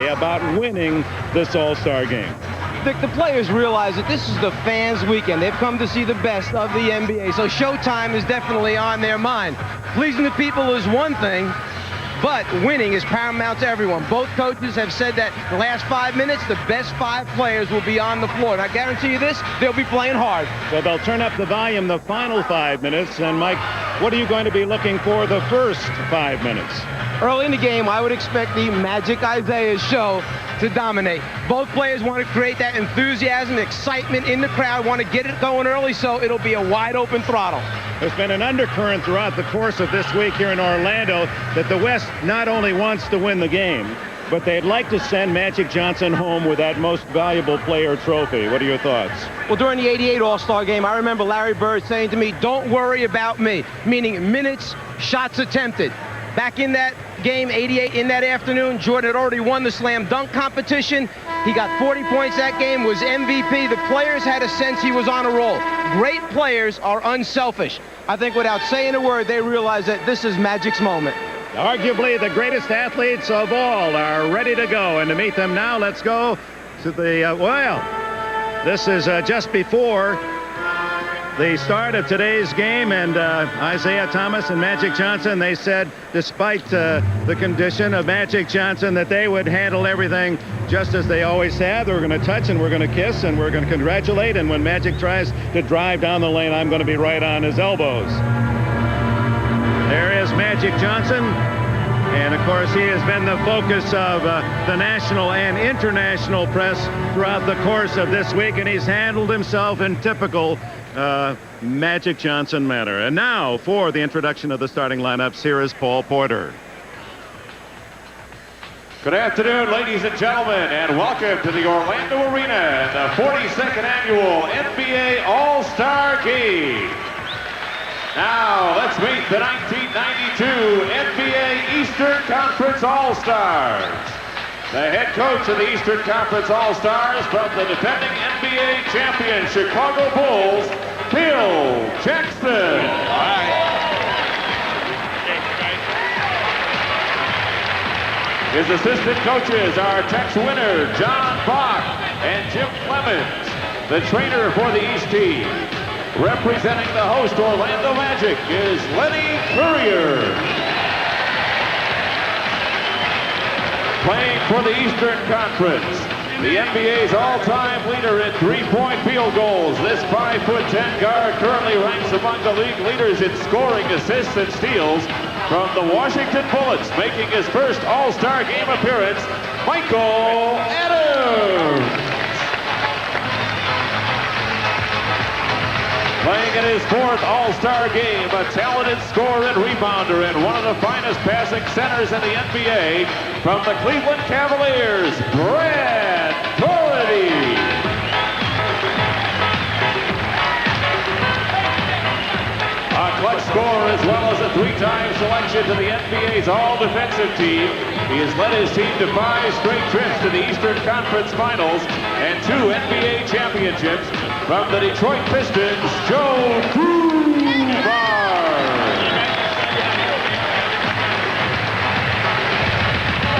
about winning this All-Star game. Dick, the players realize that this is the fans' weekend. They've come to see the best of the NBA, so showtime is definitely on their mind. Pleasing the people is one thing, but winning is paramount to everyone. Both coaches have said that the last 5 minutes, the best 5 players will be on the floor. And I guarantee you this, they'll be playing hard. So they'll turn up the volume the final 5 minutes. And, Mike, what are you going to be looking for the first 5 minutes? Early in the game, I would expect the Magic Isaiah show to dominate. Both players want to create that enthusiasm, excitement in the crowd, want to get it going early, so it'll be a wide open throttle. There's been an undercurrent throughout the course of this week here in Orlando that the West not only wants to win the game, but they'd like to send Magic Johnson home with that most valuable player trophy. What are your thoughts? Well, during the '88 All-Star game, I remember Larry Bird saying to me, "Don't worry about me," meaning minutes, shots attempted. Back in that game, '88, in that afternoon, Jordan had already won the slam dunk competition. He got 40 points that game, was MVP. The players had a sense he was on a roll. Great players are unselfish. I think without saying a word, they realize that this is Magic's moment. Arguably the greatest athletes of all are ready to go. And to meet them now, let's go to the, this is just before the start of today's game, and Isaiah Thomas and Magic Johnson, they said, despite the condition of Magic Johnson, that they would handle everything just as they always have. We're going to touch and we're going to kiss and we're going to congratulate, and when Magic tries to drive down the lane, I'm going to be right on his elbows. There is Magic Johnson, and of course he has been the focus of the national and international press throughout the course of this week, and he's handled himself in typical Magic Johnson manner. And now for the introduction of the starting lineups, here is Paul Porter. Good afternoon, ladies and gentlemen, and welcome to the Orlando Arena and the 42nd annual NBA All-Star Game. Now let's meet the 1992 NBA Eastern Conference All-Stars. The head coach of the Eastern Conference All-Stars from the defending NBA champion Chicago Bulls, Phil Jackson. All right. His assistant coaches are Tex Winter, John Bach, and Jim Clemens. The trainer for the East team, representing the host Orlando Magic, is Lenny Currier. Playing for the Eastern Conference, the NBA's all-time leader in three-point field goals. This 5'10" guard currently ranks among the league leaders in scoring, assists, and steals. From the Washington Bullets, making his first All-Star Game appearance, Michael Adams. Playing in his 4th All-Star game, a talented scorer and rebounder and one of the finest passing centers in the NBA, from the Cleveland Cavaliers, Brad Daugherty. A clutch scorer as well as a 3-time selection to the NBA's all-defensive team. He has led his team to 5 straight trips to the Eastern Conference Finals and 2 NBA championships. From the Detroit Pistons, Joe Dumars.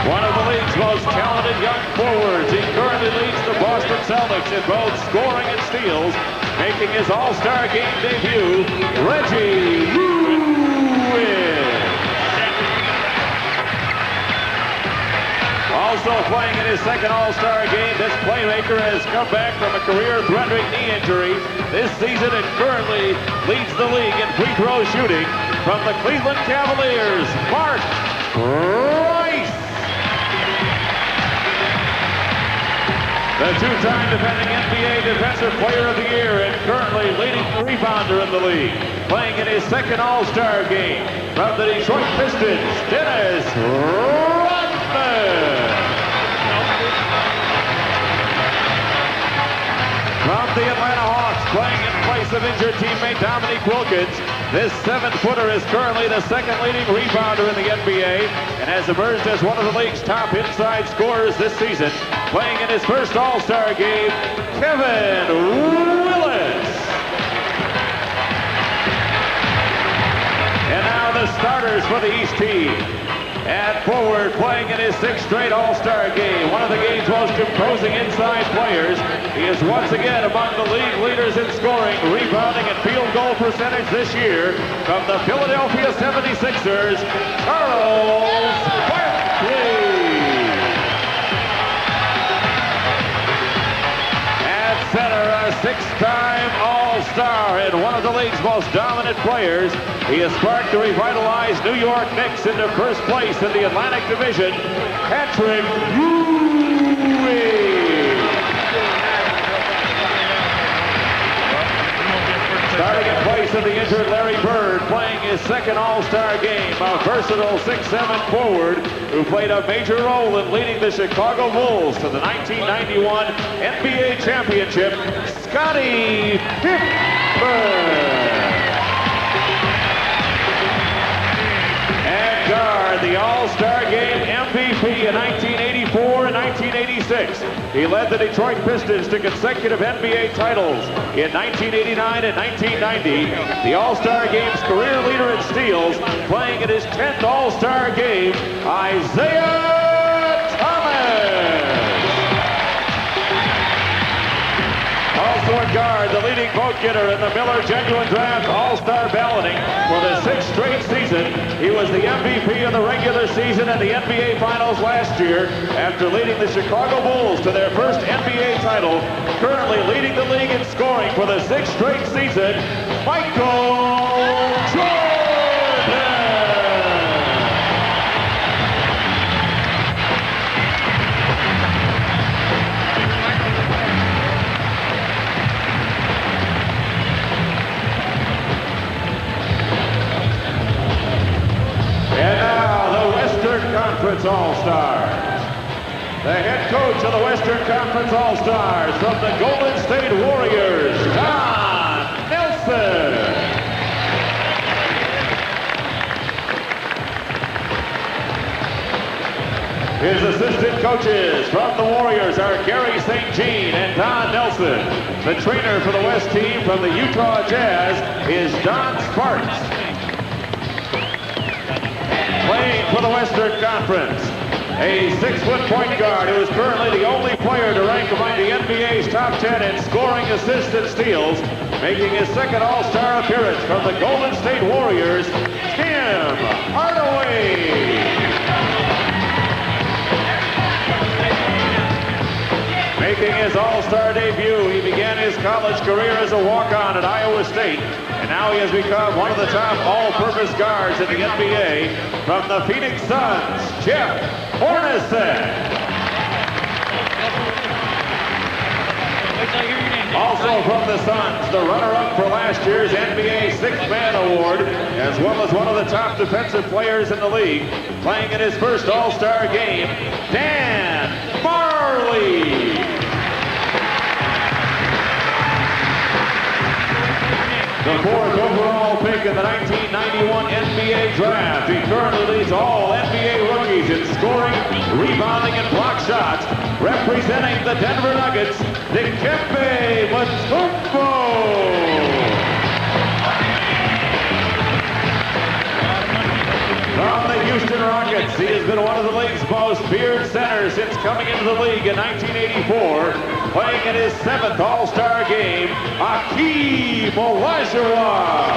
One of the league's most talented young forwards, he currently leads the Boston Celtics in both scoring and steals, making his All-Star Game debut, Reggie Lewis. Also playing in his 2nd All-Star game, this playmaker has come back from a career-threatening knee injury this season and currently leads the league in free throw shooting. From the Cleveland Cavaliers, Mark Rice. The 2-time defending NBA Defensive Player of the Year and currently leading rebounder in the league. Playing in his 2nd All-Star game, from the Detroit Pistons, Dennis Rodman. From the Atlanta Hawks, playing in place of injured teammate Dominique Wilkins, this 7-footer is currently the 2nd leading rebounder in the NBA and has emerged as one of the league's top inside scorers this season. Playing in his 1st All-Star game, Kevin Willis. And now the starters for the East team. At forward, playing in his 6th straight All-Star game, opposing inside players. He is once again among the league leaders in scoring, rebounding, and field goal percentage this year. From the Philadelphia 76ers, Charles Barkley. At center, a six-time All-Star and one of the league's most dominant players. He has sparked the revitalized New York Knicks into first place in the Atlantic Division. Patrick Ewing. Starting in place of the injured Larry Bird, playing his second All-Star game, a versatile 6'7" forward who played a major role in leading the Chicago Bulls to the 1991 NBA championship, Scottie Pippen. And guard, the All-Star Game MVP in 1984 and 1986. He led the Detroit Pistons to consecutive NBA titles in 1989 and 1990. The All-Star Game's career leader in steals, playing in his 10th All-Star Game, Isaiah Thomas. Also a guard, the leading vote getter in the Miller Genuine Draft All-Star balloting for the 6th straight season. He was the MVP of the regular season and the NBA Finals last year after leading the Chicago Bulls to their first NBA title. Currently leading the league in scoring for the 6th straight season, Michael Jordan. And now the Western Conference All-Stars. The head coach of the Western Conference All-Stars from the Golden State Warriors, Don Nelson. His assistant coaches from the Warriors are Gary St. Jean and Don Nelson. The trainer for the West team from the Utah Jazz is Don Sparks. Playing for the Western Conference, a 6-foot point guard who is currently the only player to rank among the NBA's top 10 in scoring, assists, and steals, making his second All-Star appearance from the Golden State Warriors, Tim Hardaway. Making his All-Star debut, he began his college career as a walk-on at Iowa State, and now he has become one of the top all-purpose guards in the NBA. From the Phoenix Suns, Jeff Hornacek. Also from the Suns, the runner-up for last year's NBA Sixth Man Award, as well as one of the top defensive players in the league, playing in his first All-Star game, Dan Majerle. The 4th overall pick in the 1991 NBA Draft. He currently leads all NBA rookies in scoring, rebounding, and block shots. Representing the Denver Nuggets, Dikembe Mutombo. From the Houston Rockets, he has been one of the league's most feared centers since coming into the league in 1984. Playing in his 7th All-Star game, Hakeem Olajuwon.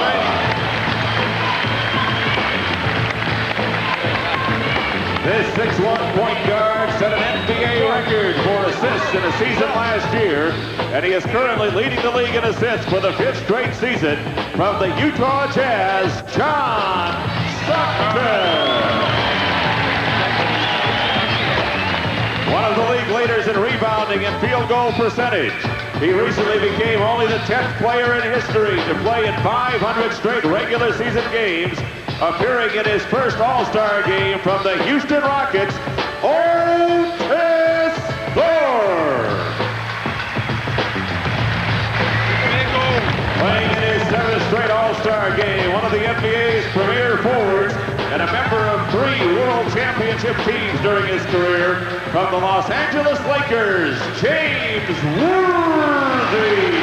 This 6'1" point guard set an NBA record for assists in a season last year, and he is currently leading the league in assists for the 5th straight season. From the Utah Jazz, John Stockton. One of the league leaders in rebounding and field goal percentage. He recently became only the 10th player in history to play in 500 straight regular season games, appearing in his first All-Star game from the Houston Rockets, Otis Thorpe. Playing in his 7th straight All-Star game, one of the NBA's premier forwards and a member of 3 World Championship teams during his career, from the Los Angeles Lakers, James Worthy.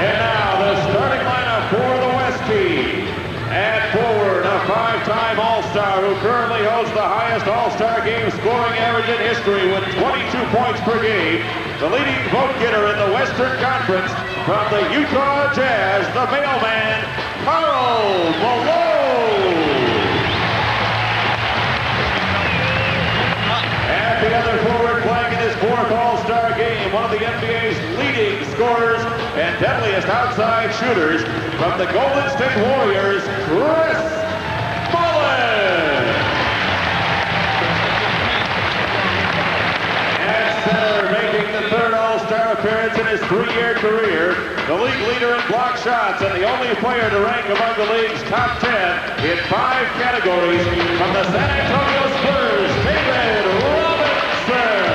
And now the starting lineup for the West team. At forward, a 5-time four-time All-Star who currently holds the highest All-Star game scoring average in history with 22 points per game. The leading vote getter in the Western Conference from the Utah Jazz, the mailman, Karl Malone. And the other forward playing in his fourth All-Star game, one of the NBA's leading scorers and deadliest outside shooters from the Golden State Warriors, Chris Mullin. At center, making the third All-Star appearance in his 3-year career, the league leader in block shots and the only player to rank among the league's top 10 in 5 categories from the San Antonio Spurs, David Robinson.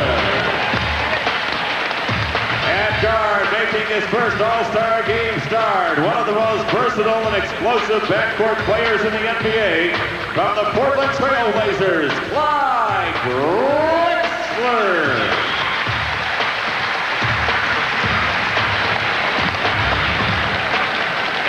At guard, making his first All-Star game start, one of the most versatile and explosive backcourt players in the NBA, from the Portland Trail Blazers, Clyde Drexler.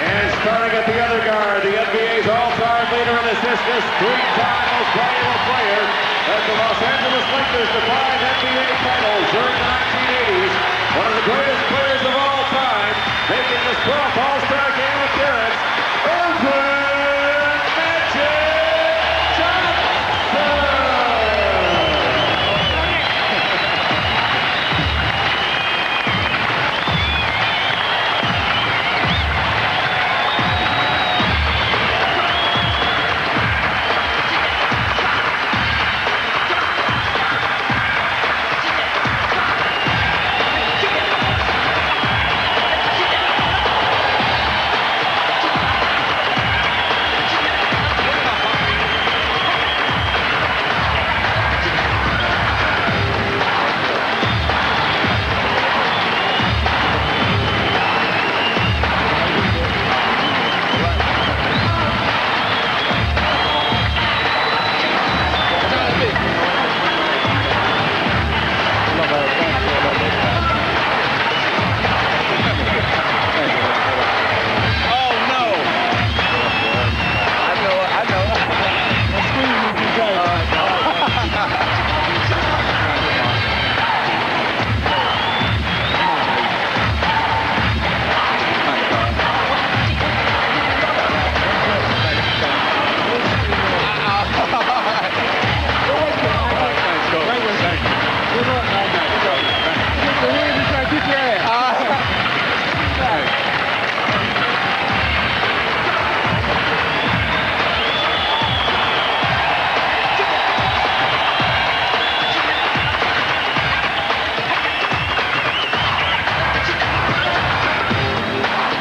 And starting at the other guard, the NBA's all-time leader in assists, this 3-time most valuable player, as the Los Angeles Lakers to 5 NBA titles during the 1980s. One of the greatest players of all time, making his 12th All-Star game appearance, Earvin Magic Johnson.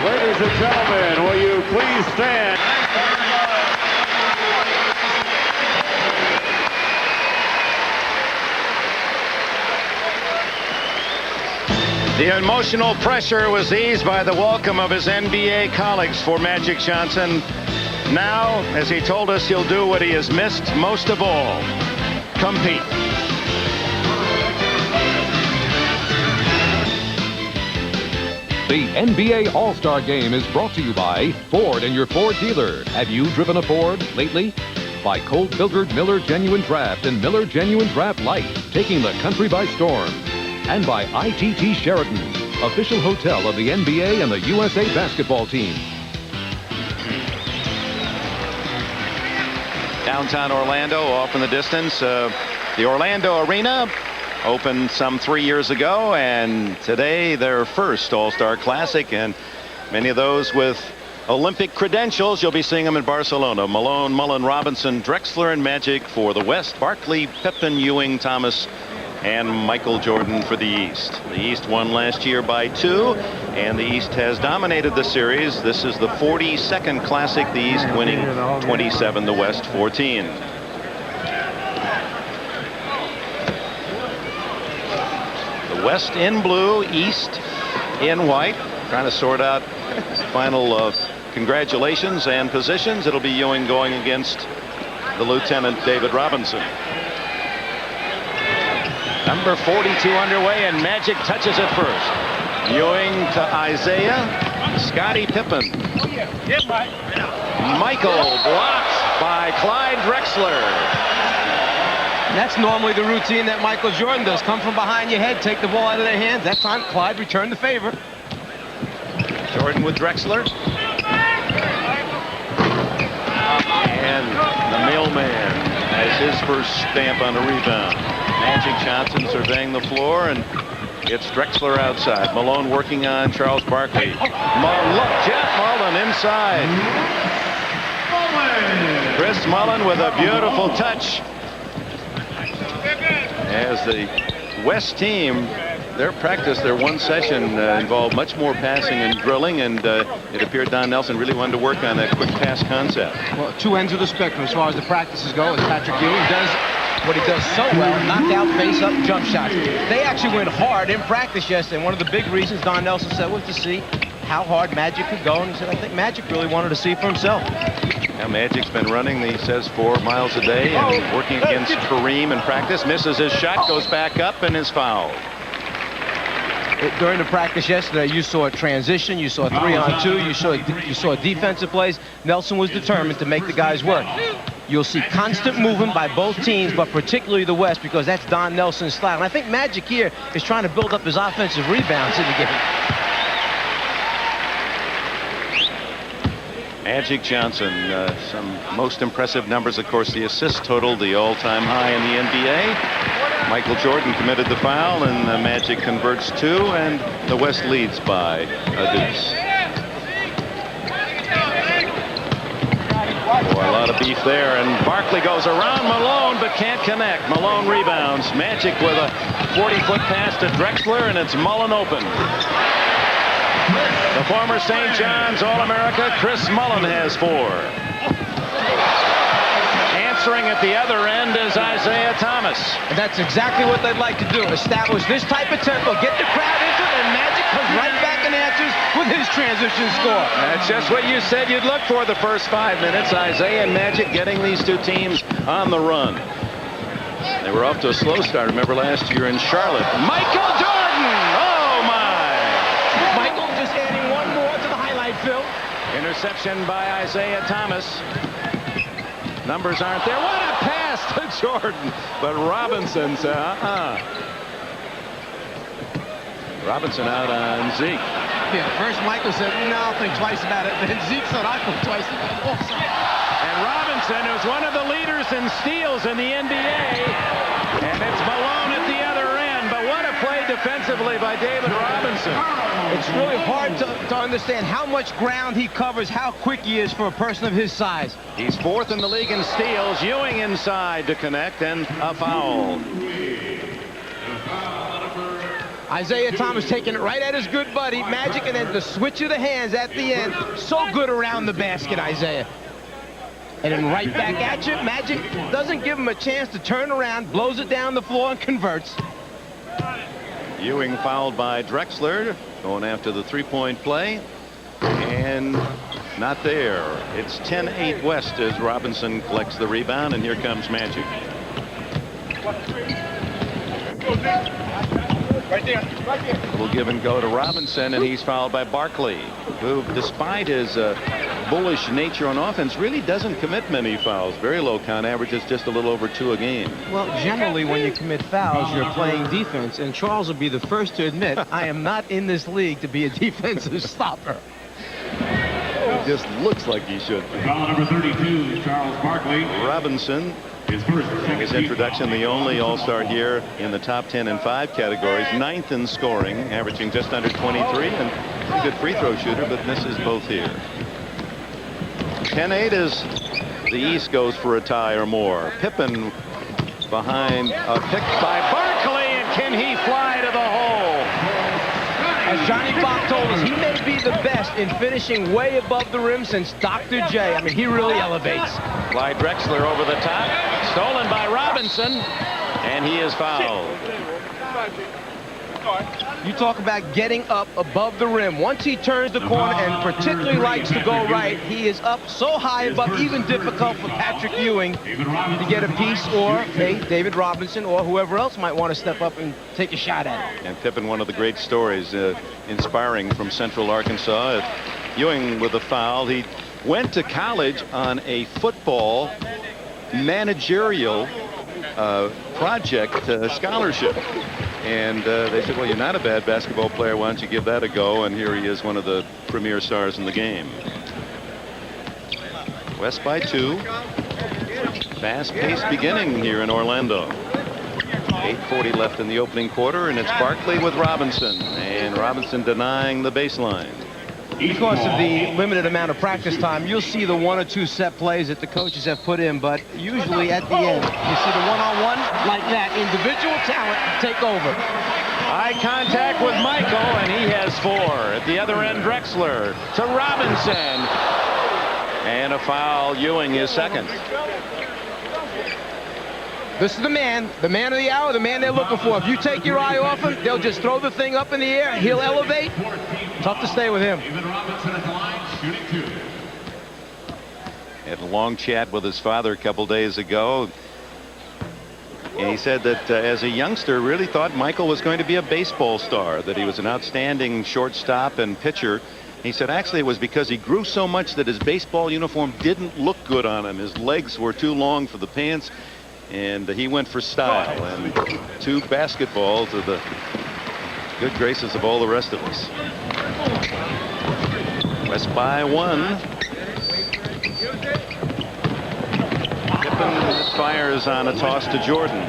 Ladies and gentlemen, will you please stand? The emotional pressure was eased by the welcome of his NBA colleagues for Magic Johnson. Now, as he told us, he'll do what he has missed most of all: compete. The NBA All-Star Game is brought to you by Ford and your Ford dealer. Have you driven a Ford lately? By Colt-Bilgert Miller Genuine Draft and Miller Genuine Draft Light, taking the country by storm. And by ITT Sheraton, official hotel of the NBA and the USA basketball team. Downtown Orlando, off in the distance. The Orlando Arena opened some 3 years ago, and today their first All-Star Classic, and many of those with Olympic credentials. You'll be seeing them in Barcelona. Malone, Mullin, Robinson, Drexler, and Magic for the West. Barkley, Pippen, Ewing, Thomas, and Michael Jordan for the East. The East won last year by 2, and the East has dominated the series. This is the 42nd Classic, the East winning 27, the West 14. The West in blue, East in white. Trying to sort out final congratulations and positions. It'll be Ewing going against the Lieutenant David Robinson. Number 42 underway, and Magic touches it first. Ewing to Isaiah. Scottie Pippen. Michael blocked by Clyde Drexler. That's normally the routine that Michael Jordan does. Come from behind your head, take the ball out of their hands. That time, Clyde returned the favor. Jordan with Drexler. And the mailman has his first stamp on a rebound. Magic Johnson surveying the floor, and it's Drexler outside. Malone working on Charles Barkley. Jeff Mullen inside. Chris Mullen with a beautiful touch. As the West team, their practice, their one session involved much more passing and drilling, and it appeared Don Nelson really wanted to work on that quick pass concept. Well, two ends of the spectrum as far as the practices go, as Patrick Ewing does what he does so well, knock out, face-up jump shots. They actually went hard in practice yesterday, and one of the big reasons Don Nelson said was to see how hard Magic could go, and he said, I think Magic really wanted to see for himself. Now Magic's been running, he says, 4 miles a day and working against Kareem in practice. Misses his shot, goes back up, and is fouled. During the practice yesterday, you saw a transition, you saw 3-on-2, you saw defensive plays. Nelson was determined to make the guys work. You'll see constant movement by both teams, but particularly the West, because that's Don Nelson's style. And I think Magic here is trying to build up his offensive rebounds in the game. Magic Johnson, some most impressive numbers, of course, the assist total, the all-time high in the NBA. Michael Jordan committed the foul, and Magic converts 2, and the West leads by a deuce. Boy, a lot of beef there, and Barkley goes around Malone but can't connect. Malone rebounds. Magic with a 40-foot pass to Drexler, and it's Mullen open. The former St. John's All-America Chris Mullen has 4. Answering at the other end is Isaiah Thomas. And that's exactly what they'd like to do. Establish this type of tempo, get the crowd into it, and Magic comes right back and answers with his transition score. That's just what you said you'd look for the first 5 minutes. Isaiah and Magic getting these two teams on the run. They were off to a slow start, remember last year in Charlotte. Michael Jordan! Oh, my! Michael just adding one more to the highlight film. Interception by Isaiah Thomas. Numbers aren't there. What a pass to Jordan. But Robinson said, Robinson out on Zeke. Yeah, first Michael said, no, I'll think twice about it. Then Zeke said, I'll think twice about it also. And Robinson, who's one of the leaders in steals in the NBA. And it's Malone at the other end. But what a play defensively by David Robinson. It's really hard to understand how much ground he covers, how quick he is for a person of his size. He's 4th in the league in steals. Ewing inside to connect, and a foul. Isaiah Thomas taking it right at his good buddy, Magic, and then the switch of the hands at the end. So good around the basket, Isaiah. And then right back at you. Magic doesn't give him a chance to turn around, blows it down the floor, and converts. Ewing fouled by Drexler, going after the three-point play, and not there. It's 10-8 West as Robinson collects the rebound, and here comes Magic. Right there. Little give and go to Robinson, and he's fouled by Barkley, who, despite his bullish nature on offense, really doesn't commit many fouls. Very low count, averages just a little over 2 a game. Well, generally when you commit fouls, you're playing defense, and Charles will be the first to admit, I am not in this league to be a defensive stopper. It just looks like he should be. Foul number 32, Charles Barkley. Robinson, His introduction, the only All-Star here in the top 10 and 5 categories, 9th in scoring, averaging just under 23, and a good free throw shooter, but misses both here. 10-8 as the East goes for a tie or more. Pippen behind a pick by Barkley, and can he fly to the hole? As Johnny Bach told us, he may be the best in finishing way above the rim since Dr. J. I mean, he really elevates. Clyde Drexler over the top, stolen by Robinson, and he is fouled. You talk about getting up above the rim. Once he turns the corner and particularly likes to go right, he is up so high above, even difficult for Patrick Ewing to get a piece, or hey, David Robinson or whoever else might want to step up and take a shot at it. And Pippen, one of the great stories, inspiring from Central Arkansas. Ewing with a foul. He went to college on a football managerial project scholarship. And they said, well, you're not a bad basketball player. Why don't you give that a go? And here he is, one of the premier stars in the game. West by 2. Fast-paced beginning here in Orlando. 8:40 left in the opening quarter, and it's Barkley with Robinson. And Robinson denying the baseline. Because of the limited amount of practice time, you'll see the 1 or 2 set plays that the coaches have put in, but usually at the end, you see the one-on-one like that. Individual talent take over. Eye contact with Michael, and he has 4. At the other end, Drexler to Robinson. And a foul. Ewing is second. This is the man of the hour, the man they're looking for. If you take your eye off him, they'll just throw the thing up in the air. He'll elevate. Tough to stay with him. Had a long chat with his father a couple days ago. And he said that as a youngster really thought Michael was going to be a baseball star, that he was an outstanding shortstop and pitcher. He said actually it was because he grew so much that his baseball uniform didn't look good on him. His legs were too long for the pants, and he went for style. And 2 basketballs to the good graces of all the rest of us. West by 1. Pippen fires on a toss to Jordan.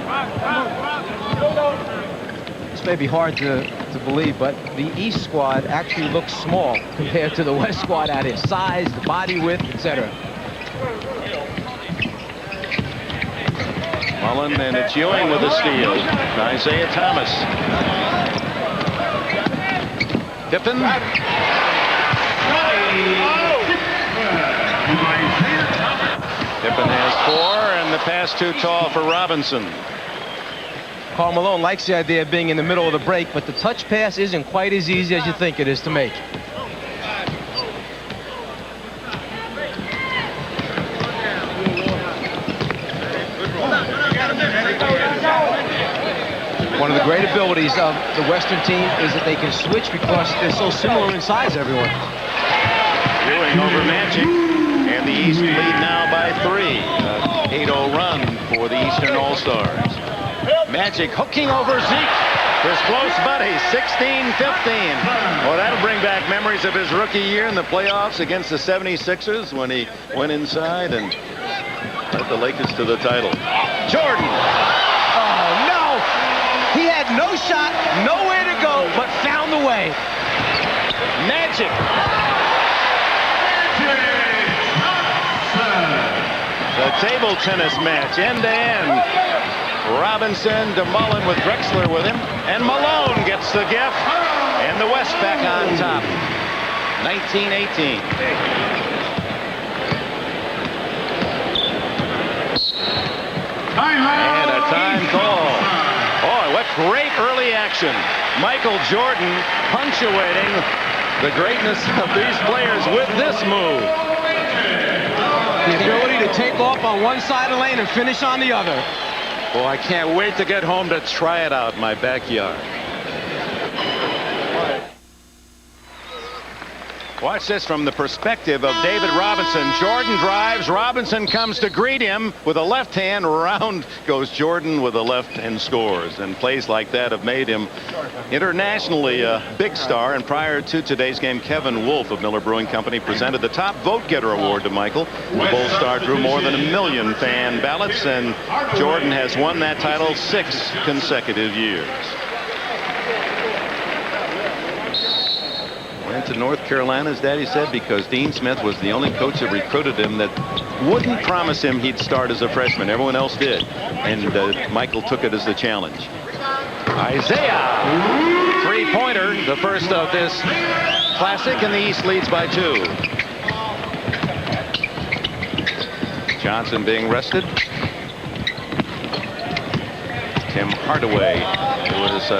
This may be hard to believe, but the East squad actually looks small compared to the West squad at its size, the body width, etc. Mullen, and it's Ewing with a steal. Isaiah Thomas. Pippen. Pippen has 4, and the pass too tall for Robinson. Karl Malone likes the idea of being in the middle of the break, but the touch pass isn't quite as easy as you think it is to make. One of the great abilities of the Western team is that they can switch because they're so similar in size, everyone. Ewing over Magic, and the East lead now by 3. 8-0 run for the Eastern All-Stars. Magic hooking over Zeke. His close buddy, 16-15. Well, that'll bring back memories of his rookie year in the playoffs against the 76ers when he went inside and led the Lakers to the title. Jordan. Oh, no! He had no shot, nowhere to go, but found the way. Magic. The table tennis match, end-to-end. Robinson to Mullen with Drexler with him. And Malone gets the gift. And the West back on top. 19-18. And a time call. Boy, what great early action. Michael Jordan punctuating the greatness of these players with this move. The ability to take off on one side of the lane and finish on the other. Boy, I can't wait to get home to try it out in my backyard. Watch this from the perspective of David Robinson. Jordan drives. Robinson comes to greet him with a left hand. Round goes Jordan with a left and scores. And plays like that have made him internationally a big star. And prior to today's game, Kevin Wolf of Miller Brewing Company presented the top vote getter award to Michael. The Bull Star drew more than 1 million fan ballots, and Jordan has won that title 6 consecutive years. Went to North Carolina, as Daddy said, because Dean Smith was the only coach that recruited him that wouldn't promise him he'd start as a freshman. Everyone else did. And Michael took it as the challenge. Isaiah, 3-pointer, the first of this classic, and the East leads by 2. Johnson being rested. Tim Hardaway, who was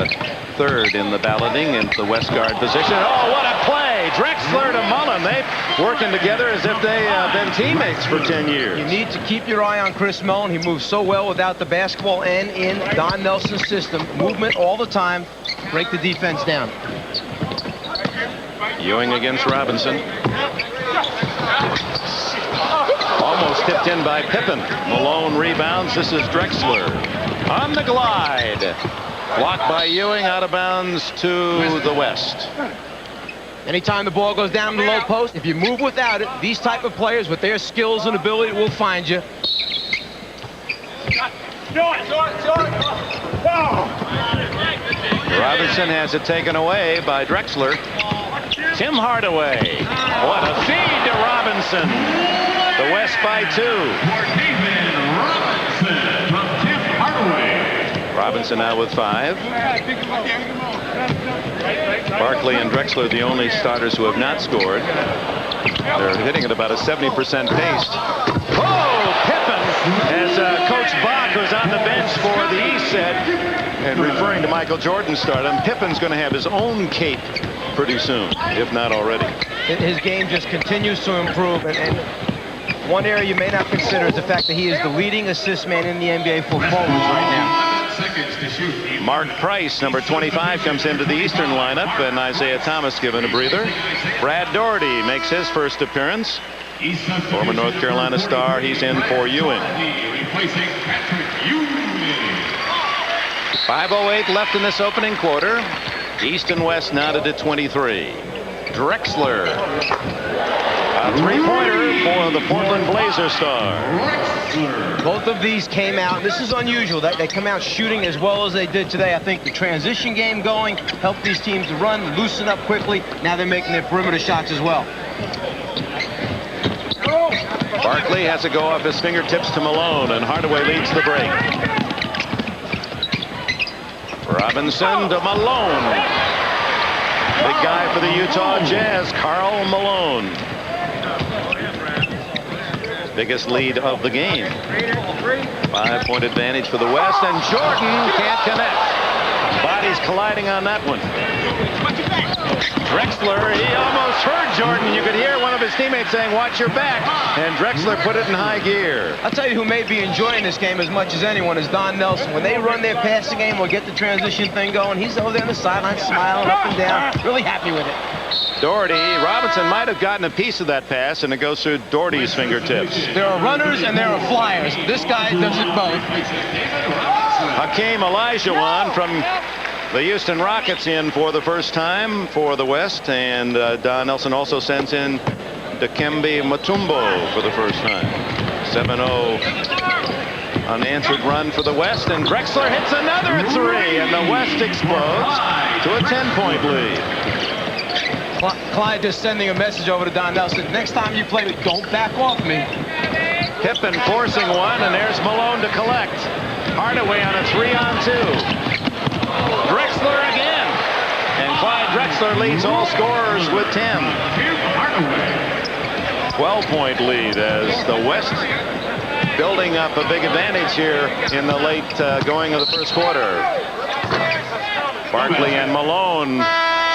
third in the balloting into the West guard position. Oh, what a play! Drexler to Mullen. They've working together as if they have been teammates for 10 years. You need to keep your eye on Chris Mullen. He moves so well without the basketball and in Don Nelson's system. Movement all the time. Break the defense down. Ewing against Robinson. tipped in by Pippen. Malone rebounds. This is Drexler on the glide. Blocked by Ewing, out of bounds to the West. Anytime the ball goes down the low post, if you move without it, these type of players with their skills and ability will find you. Robinson has it taken away by Drexler. Tim Hardaway. What a feed to Robinson. The West by 2. Robinson from Tim Hardaway. Robinson now with 5. Barkley and Drexler the only starters who have not scored. They're hitting at about a 70% pace. Oh, Pippen, as Coach Bach, who's on the bench for the East, said, and referring to Michael Jordan's stardom, Pippen's going to have his own cape pretty soon, if not already. His game just continues to improve, and one area you may not consider is the fact that he is the leading assist man in the NBA for forwards right now. Mark Price, number 25, comes into the Eastern lineup, and Isaiah Thomas given a breather. Brad Daugherty makes his first appearance. Former North Carolina star, he's in for Ewing. 5:08 left in this opening quarter. East and West knotted at 23. Drexler. A three-pointer for the Portland Blazer star. Both of these came out. This is unusual. They come out shooting as well as they did today. I think the transition game going helped these teams to run, loosen up quickly. Now they're making their perimeter shots as well. Barkley has to go off his fingertips to Malone, and Hardaway leads the break. Robinson to Malone. Big guy for the Utah Jazz, Karl Malone. Biggest lead of the game. 5-point advantage for the West, and Jordan can't connect. Bodies colliding on that one. Drexler, he almost hurt Jordan. You could hear one of his teammates saying, watch your back. And Drexler put it in high gear. I'll tell you who may be enjoying this game as much as anyone is Don Nelson. When they run their passing game or get the transition thing going, he's over there on the sideline smiling up and down, really happy with it. Doherty, Robinson might have gotten a piece of that pass, and it goes through Doherty's fingertips. There are runners and there are flyers. This guy does it both. Hakeem Olajuwon from the Houston Rockets in for the first time for the West, and Don Nelson also sends in Dikembe Mutombo for the first time. 7-0 unanswered run for the West, and Drexler hits another 3, and the West explodes to a 10-point lead. Clyde just sending a message over to Don Nelson. Next time you play me, don't back off me. Pippen forcing one, and there's Malone to collect. Hardaway on a 3-on-2. Drexler again. And Clyde Drexler leads all scorers with 10. 12-point lead as the West building up a big advantage here in the late going of the first quarter. Barkley and Malone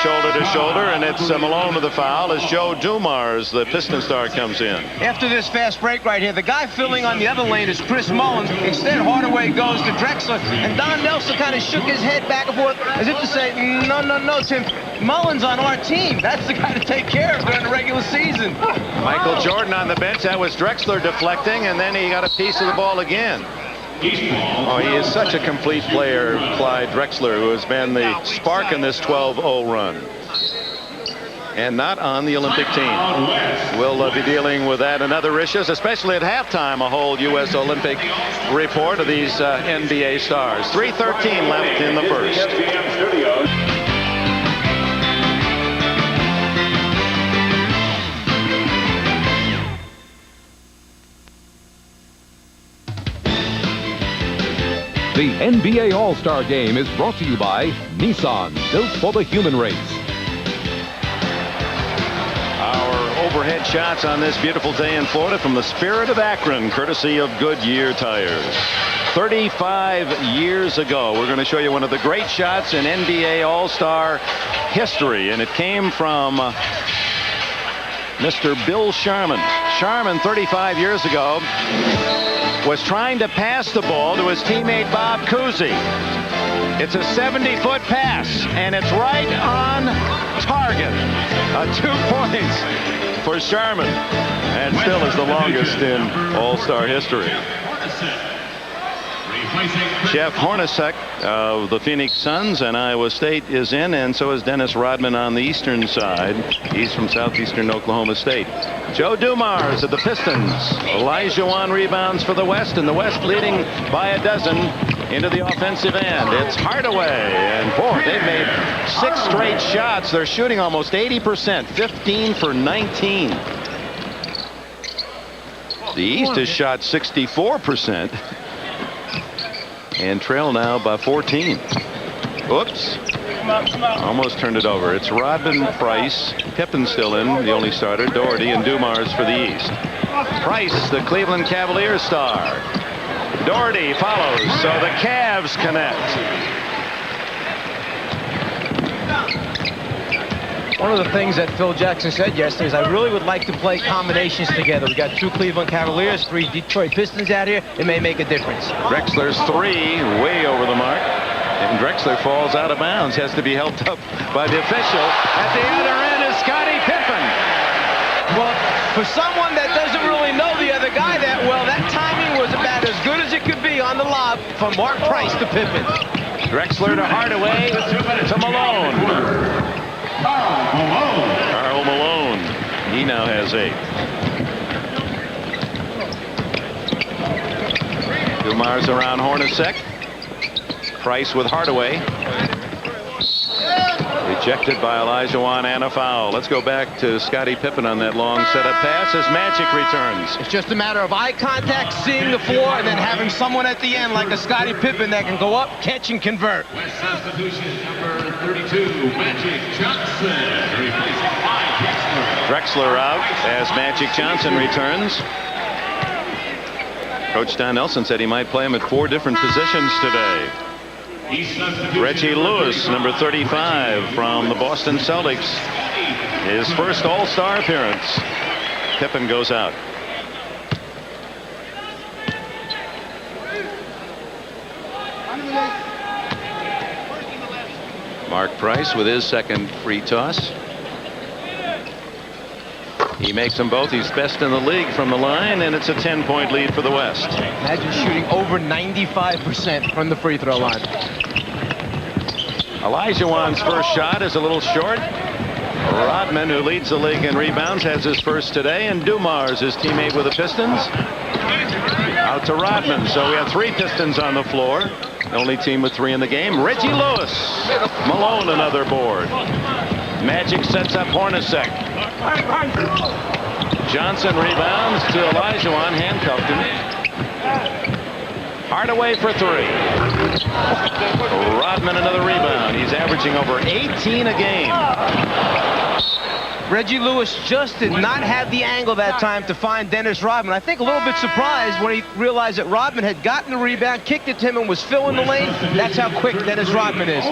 shoulder to shoulder, and it's Malone with the foul as Joe Dumars, the Piston star, comes in. After this fast break right here, the guy filling on the other lane is Chris Mullins. Instead, Hardaway goes to Drexler, and Don Nelson kind of shook his head back and forth as if to say, no, Tim, Mullins on our team. That's the guy to take care of during the regular season. Michael Jordan on the bench. That was Drexler deflecting, and then he got a piece of the ball again. Oh, he is such a complete player, Clyde Drexler, who has been the spark in this 12-0 run. And not on the Olympic team. We'll be dealing with that and other issues, especially at halftime, a whole U.S. Olympic report of these NBA stars. 3:13 left in the first. The NBA All-Star Game is brought to you by Nissan, built for the human race. Our overhead shots on this beautiful day in Florida from the Spirit of Akron, courtesy of Goodyear Tires. 35 years ago, we're going to show you one of the great shots in NBA All-Star history, and it came from Mr. Bill Sharman. Sharman, 35 years ago, was trying to pass the ball to his teammate Bob Cousy. It's a 70-foot pass, and it's right on target. 2 points for Sharman. And still is the longest in All-Star history. Jeff Hornacek of the Phoenix Suns and Iowa State is in, and so is Dennis Rodman on the eastern side. He's from southeastern Oklahoma State. Joe Dumars of the Pistons. Olajuwon rebounds for the West, and the West leading by a dozen into the offensive end. It's Hardaway, and boy, they've made 6 straight shots. They're shooting almost 80%, 15 for 19. The East has shot 64%. And trail now by 14. Oops. Almost turned it over. It's Rodman, Price, Pippen still in, the only starter, Doherty, and Dumars for the East. Price, the Cleveland Cavaliers star. Doherty follows, so the Cavs connect. One of the things that Phil Jackson said yesterday is I really would like to play combinations together. We got 2 Cleveland Cavaliers, 3 Detroit Pistons out here. It may make a difference. Drexler's 3, way over the mark. And Drexler falls out of bounds, has to be helped up by the official. At the other end is Scottie Pippen. Well, for someone that doesn't really know the other guy that well, that timing was about as good as it could be on the lob from Mark Price to Pippen. Drexler to Hardaway to Malone. Karl Malone. He now has 8. Dumars around Hornacek. Price with Hardaway. Rejected by Olajuwon and a foul. Let's go back to Scottie Pippen on that long setup pass as Magic returns. It's just a matter of eye contact, seeing the floor, and then having someone at the end like a Scottie Pippen that can go up, catch, and convert. Substitution number 32, Magic Johnson, replacing Mike Drexler. Drexler out as Magic Johnson returns. Coach Don Nelson said he might play him at 4 different positions today. Reggie Lewis, number 35 from the Boston Celtics. His first All-Star appearance. Pippen goes out. Mark Price with his second free toss. He makes them both. He's best in the league from the line, and it's a 10-point lead for the West. Imagine shooting over 95% from the free throw line. Olajuwon's first shot is a little short. Rodman, who leads the league in rebounds, has his first today, and Dumars, his teammate with the Pistons, out to Rodman. So we have 3 Pistons on the floor. The only team with 3 in the game. Reggie Lewis. Malone, another board. Magic sets up Hornacek. Johnson rebounds to Olajuwon, handcuffed him. Hardaway for 3. Rodman another rebound. He's averaging over 18 a game. Reggie Lewis just did not have the angle that time to find Dennis Rodman. I think a little bit surprised when he realized that Rodman had gotten the rebound, kicked it to him, and was filling the lane. That's how quick Dennis Rodman is.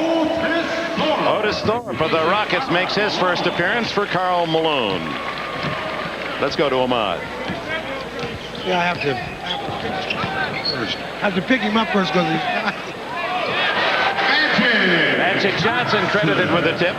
Otis Thorpe for the Rockets makes his first appearance for Karl Malone. Let's go to Ahmad. Yeah, I have to pick him up first because Magic Johnson credited with the tip.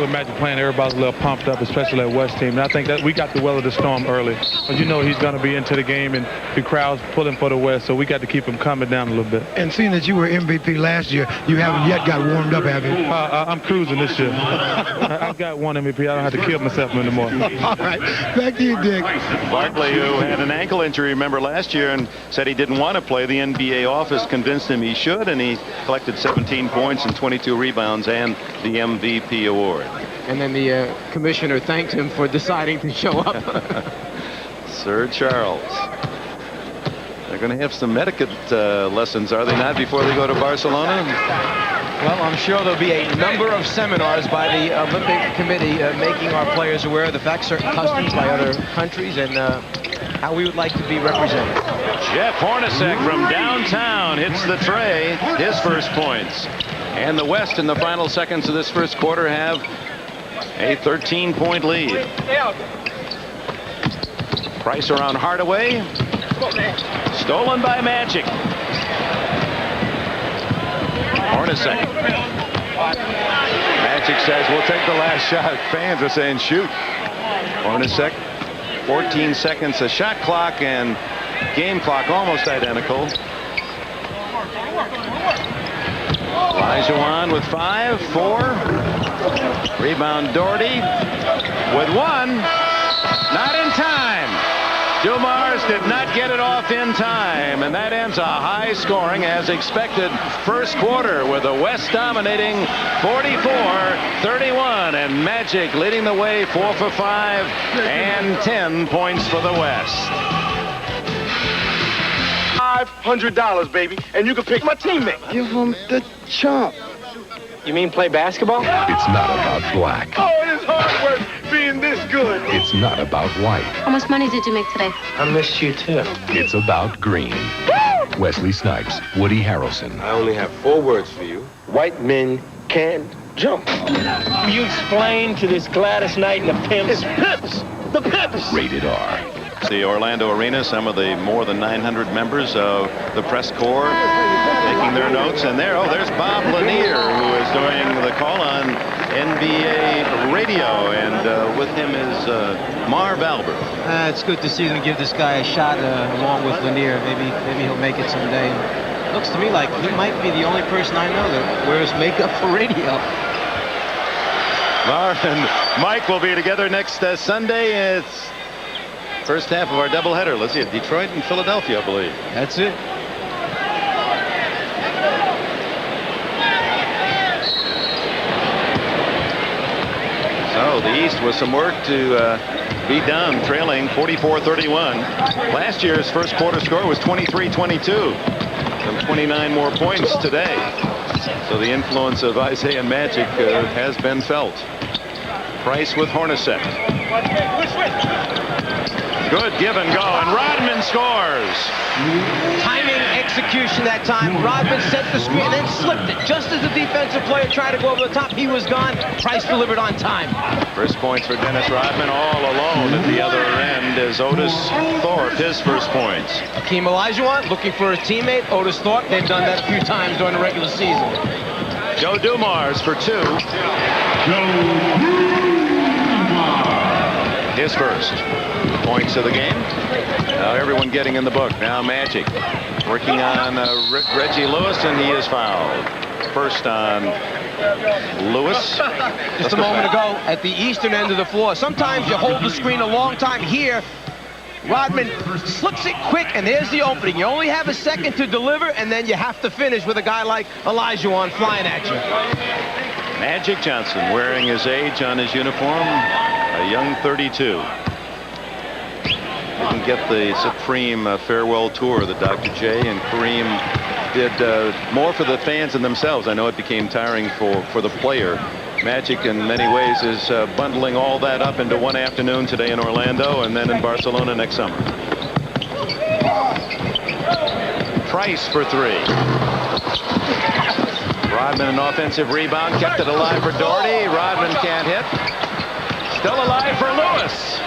With Magic playing, everybody's a little pumped up, especially that West team. And I think that we got to weather the storm early. But you know he's going to be into the game, and the crowd's pulling for the West, so we got to keep him calming down a little bit. And seeing that you were MVP last year, you haven't yet got warmed up, have you? I'm cruising this year. I've got 1 MVP. I don't have to kill myself anymore. All right, back to you, Dick. Barkley, who had an ankle injury, remember, last year and said he didn't want to play. The NBA office convinced him he should, and he collected 17 points and 22 rebounds and the MVP award. And then the commissioner thanked him for deciding to show up. Sir Charles. They're going to have some etiquette lessons, are they not, before they go to Barcelona? Well, I'm sure there'll be a number of seminars by the Olympic Committee making our players aware of the fact certain customs by other countries and how we would like to be represented. Jeff Hornacek from downtown hits the tray, his first points. And the West in the final seconds of this first quarter have a 13-point lead. Price around Hardaway. Stolen by Magic. Hornacek. Magic says, we'll take the last shot. Fans are saying, shoot. Hornacek, 14 seconds. The shot clock and game clock almost identical. Olajuwon with 5, 4. Rebound Doherty with 1. Not in time. Dumars did not get it off in time, and that ends a high scoring as expected first quarter with the West dominating 44-31, and Magic leading the way 4 for 5 and 10 points for the West. $500, baby, and you can pick my teammate. Give him the chump. You mean play basketball? It's not about black. Oh, it is hard work being this good. It's not about white. How much money did you make today? I missed you, too. It's about green. Wesley Snipes, Woody Harrelson. I only have 4 words for you. White men can't jump. You explain to this Gladys Knight and the pimps. It's pips! The pips! Rated R. The Orlando Arena, some of the more than 900 members of the press corps taking their notes. And there's Bob Lanier, who is doing the call on NBA radio. And with him is Marv Albert. It's good to see them give this guy a shot along with Lanier. Maybe he'll make it someday. Looks to me like he might be the only person I know that wears makeup for radio. Marv and Mike will be together next Sunday. It's first half of our doubleheader. Let's see it. Detroit and Philadelphia, I believe. That's it. So the East with some work to be done, trailing 44-31. Last year's first quarter score was 23-22. Some 29 more points today. So the influence of Isaiah Magic has been felt. Price with Hornacek. Good give and go, and Rodman scores. Timing, execution that time. Rodman set the screen and then slipped it. Just as the defensive player tried to go over the top, he was gone. Price delivered on time. First points for Dennis Rodman, all alone at the other end is Otis Thorpe, his first points. Hakeem Olajuwon looking for his teammate, Otis Thorpe. They've done that a few times during the regular season. Joe Dumars for 2. His first points of the game. Now everyone getting in the book. Now Magic working on Reggie Lewis, and he is fouled. First on Lewis. Just a moment ago at the eastern end of the floor. Sometimes you hold the screen a long time. Here, Rodman slips it quick, and there's the opening. You only have a second to deliver, and then you have to finish with a guy like Olajuwon flying at you. Magic Johnson wearing his age on his uniform, a young 32. Didn't get the Supreme farewell tour that Dr. J and Kareem did more for the fans than themselves. I know it became tiring for the player. Magic in many ways is bundling all that up into one afternoon today in Orlando and then in Barcelona next summer. Price for 3. Rodman an offensive rebound, kept it alive for Doherty. Rodman can't hit. Still alive for Lewis.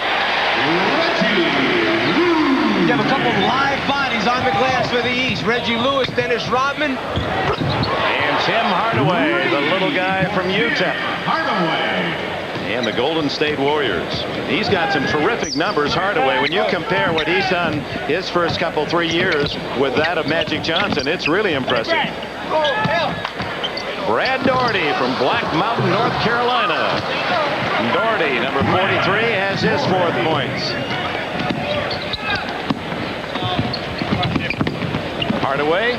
You have a couple of live bodies on the glass for the East. Reggie Lewis, Dennis Rodman. And Tim Hardaway, the little guy from Utah. Hardaway. And the Golden State Warriors. He's got some terrific numbers, Hardaway. When you compare what he's done his first 3 years with that of Magic Johnson, it's really impressive. Brad Daugherty from Black Mountain, North Carolina. Daugherty, number 43, has his 4th points. Hardaway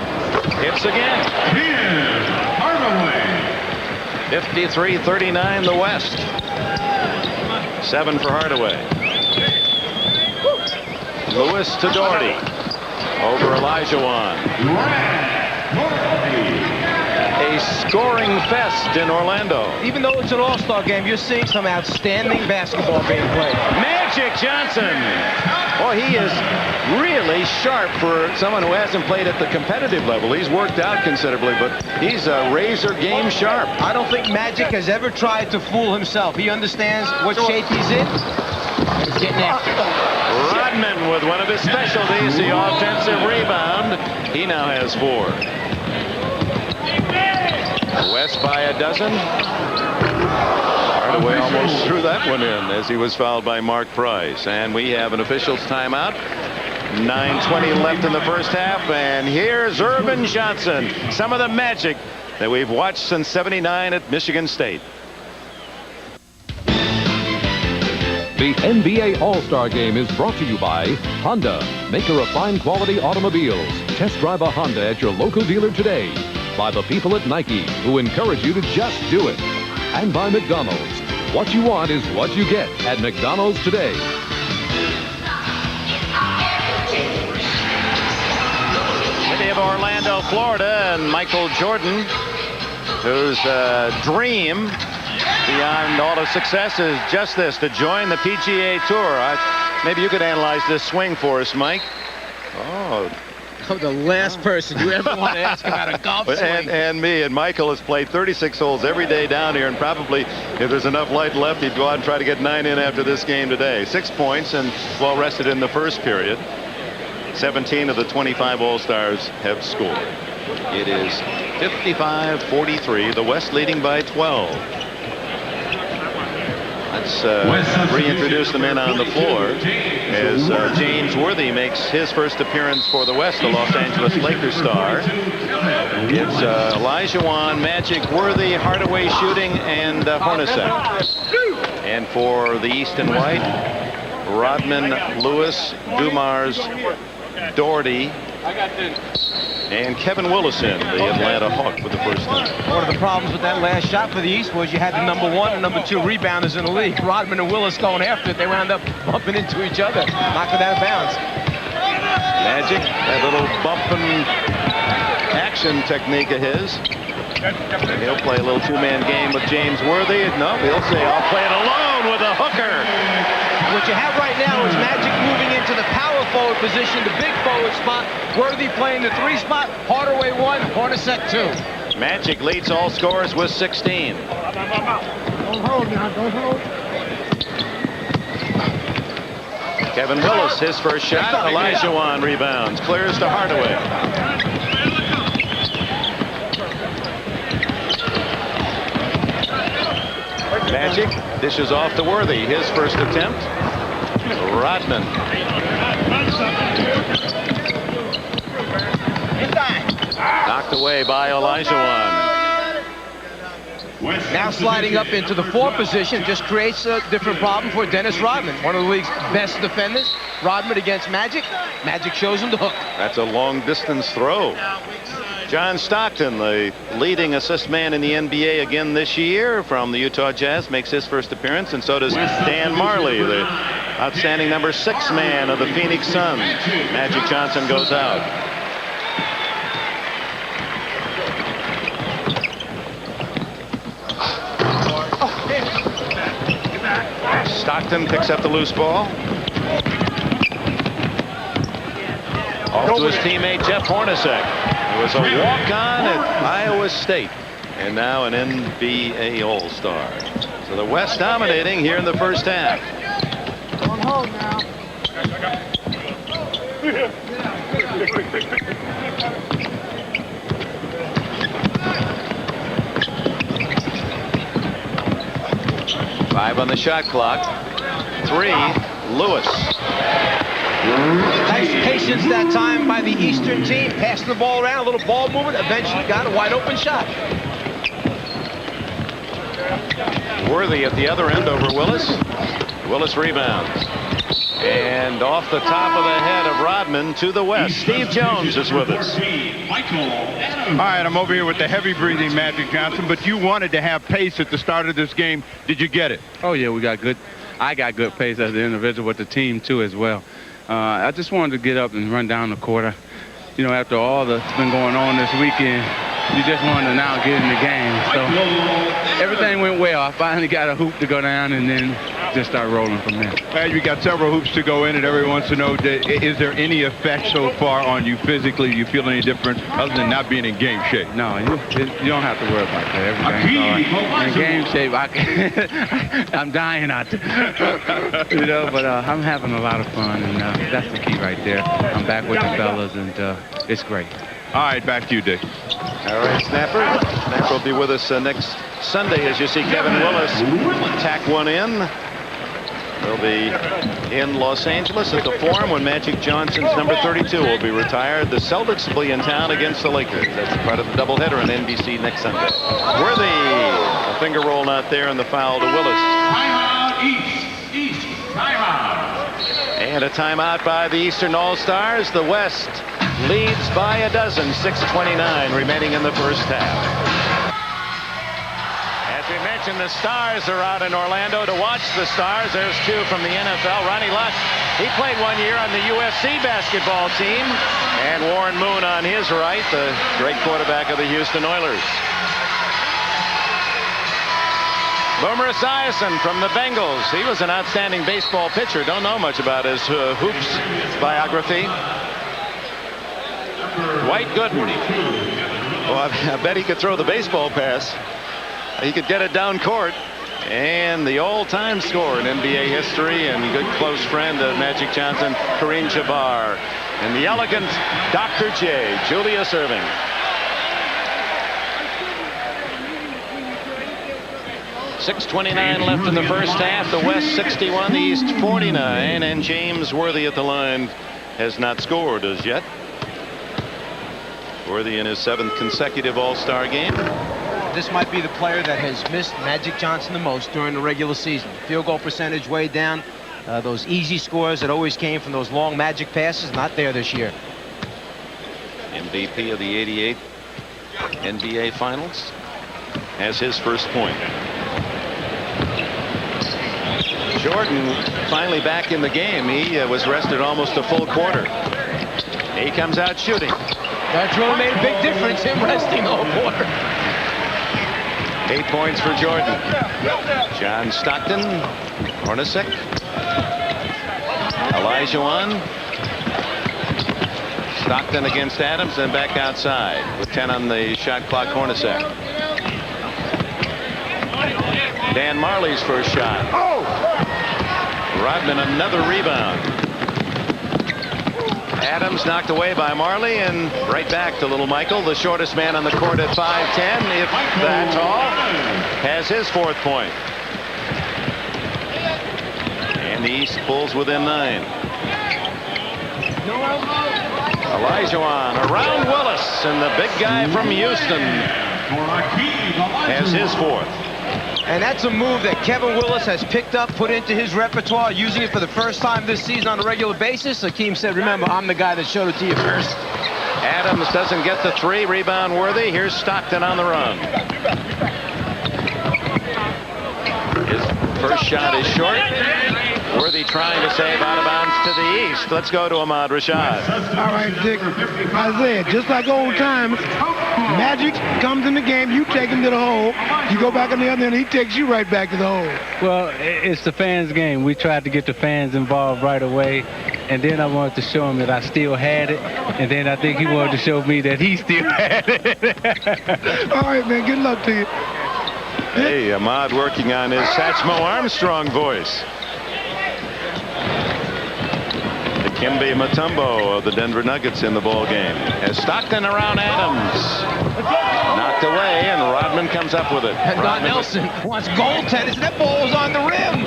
hits again. Hardaway. 53-39 the West. 7 for Hardaway. Lewis to Daugherty. Over Olajuwon. A scoring fest in Orlando. Even though it's an all-star game, you're seeing some outstanding basketball being played. Magic Johnson. Boy, he is really sharp for someone who hasn't played at the competitive level. He's worked out considerably, but he's a razor game sharp. I don't think Magic has ever tried to fool himself. He understands what shape he's in. He's getting after it. Rodman with one of his specialties, the offensive rebound. He now has 4. West by a dozen. Hardaway almost threw that one in as he was fouled by Mark Price. And we have an official's timeout. 9:20 left in the first half, and here's Irvin Johnson. Some of the magic that we've watched since '79 at Michigan State. The NBA All-Star Game is brought to you by Honda, maker of fine quality automobiles. Test drive a Honda at your local dealer today. By the people at Nike, who encourage you to just do it. And by McDonald's. What you want is what you get at McDonald's today. City of Orlando, Florida, and Michael Jordan, whose dream beyond all of success is just this, to join the PGA Tour. Maybe you could analyze this swing for us, Mike. Oh. I'm the last person you ever want to ask about a golf swing. And me. And Michael has played 36 holes every day down here, and probably, if there's enough light left, he'd go out and try to get 9 in after this game today. 6 points and well rested in the first period. 17 of the 25 All-Stars have scored. It is 55-43, the West leading by 12. Let's reintroduce the men on the floor as James Worthy makes his first appearance for the West, the Los Angeles Lakers star. It's Olajuwon, Magic, Worthy, Hardaway shooting, and Hornacek. And for the East and White, Rodman, Lewis, Dumars, Doherty, and Kevin Willison, the Atlanta Hawk, for the first time. One of the problems with that last shot for the East was you had the #1 and #2 rebounders in the league. Rodman and Willis going after it. They wound up bumping into each other, knocking it out of bounds. Magic, that little bumping action technique of his. And he'll play a little two-man game with James Worthy. No, he'll say, I'll play it alone with a hooker. What you have right now is Magic moving into the power forward position, the big forward spot. Worthy playing the 3 spot. Hardaway 1, Hornacek 2. Magic leads all scorers with 16. Don't hold now, don't hold. Kevin Willis, his first shot. Olajuwon rebounds, clears to Hardaway. Magic dishes off to Worthy, his first attempt. Rodman. Knocked away by Olajuwon. Now sliding up into the 4 position just creates a different problem for Dennis Rodman, one of the league's best defenders. Rodman against Magic. Magic shows him the hook. That's a long distance throw. John Stockton, the leading assist man in the NBA again this year from the Utah Jazz, makes his first appearance, and so does Dan Marley, the outstanding #6 man of the Phoenix Suns. Magic Johnson goes out. Stockton picks up the loose ball. Off to his teammate Jeff Hornacek. It was a walk-on at Iowa State, and now an NBA All-Star. So the West dominating here in the first half. Don't hold now. Five on the shot clock. 3, Lewis. Nice patience that time by the Eastern team. Passing the ball around, a little ball movement. Eventually got a wide open shot. Worthy at the other end over Willis. Willis rebounds. And off the top of the head of Rodman to the West. Steve Jones is with us. All right, I'm over here with the heavy-breathing Magic Johnson, but you wanted to have pace at the start of this game. Did you get it? Oh, yeah, I got good pace as an individual, with the team, too, as well. I just wanted to get up and run down the court. You know, after all that's been going on this weekend, you just wanted to now get in the game. So everything went well. I finally got a hoop to go down and then just start rolling from there. Well, you got several hoops to go in, and everyone wants to know, is there any effect so far on you physically? Do you feel any different other than not being in game shape? No, you don't have to worry about that. Everything's all right. In game shape, I'm dying out there. You know, but I'm having a lot of fun, and that's the key right there. I'm back with the fellas, and it's great. All right, back to you, Dick. All right, Snapper. Snapper will be with us next Sunday as you see Kevin Willis tack one in. They'll be in Los Angeles at the Forum when Magic Johnson's number 32 will be retired. The Celtics will be in town against the Lakers. That's part of the doubleheader on NBC next Sunday. Worthy. A finger roll not there and the foul to Willis. Timeout, East. Timeout. And a timeout by the Eastern All-Stars. The West leads by a dozen. 6:29 remaining in the first half. As we mentioned, the Stars are out in Orlando to watch the Stars. There's two from the NFL. Ronnie Lott, he played 1 year on the USC basketball team. And Warren Moon on his right, the great quarterback of the Houston Oilers. Boomer Esiason from the Bengals. He was an outstanding baseball pitcher. Don't know much about his hoops biography. Dwight Gooden. Well, I bet he could throw the baseball pass. He could get it down court. And the all-time scorer in NBA history and good close friend of Magic Johnson, Kareem Jabbar. And the elegant Dr. J, Julius Erving. .6:29 left in the first half. The West 61, the East 49. And James Worthy at the line has not scored as yet. Worthy in his 7th consecutive All-Star game. This might be the player that has missed Magic Johnson the most during the regular season. Field goal percentage way down. Those easy scores that always came from those long Magic passes, not there this year. MVP of the '88 NBA Finals has his first point. Jordan finally back in the game. He was rested almost a full quarter. He comes out shooting. That's really made a big difference, him resting all quarter. 8 points for Jordan. John Stockton, Hornacek, Olajuwon. Stockton against Adams and back outside with 10 on the shot clock. Hornacek. Dan Marley's first shot. Rodman another rebound. Adams knocked away by Marley and right back to Little Michael, the shortest man on the court at 5'10", if that tall, has his 4th point. And the East pulls within 9. Olajuwon around Willis, and the big guy from Houston has his 4th. And that's a move that Kevin Willis has picked up, put into his repertoire, using it for the first time this season on a regular basis. Hakeem said, remember, I'm the guy that showed it to you first. Adams doesn't get the 3, rebound Worthy. Here's Stockton on the run. His first shot is short. Worthy trying to save out of bounds to the east. Let's go to Ahmad Rashad. All right, Dick. Isaiah, just like old times, Magic comes in the game, you take him to the hole, you go back on the other end, he takes you right back to the hole. Well, it's the fans' game. We tried to get the fans involved right away, and then I wanted to show him that I still had it, and then I think he wanted to show me that he still had it. All right, man, good luck to you. Hey, Ahmad working on his Satchmo Armstrong voice. Dikembe Mutombo of the Denver Nuggets in the ball game. As Stockton around Adams. Knocked away, and Rodman comes up with it. And Don Nelson wants goaltenders. That ball was on the rim.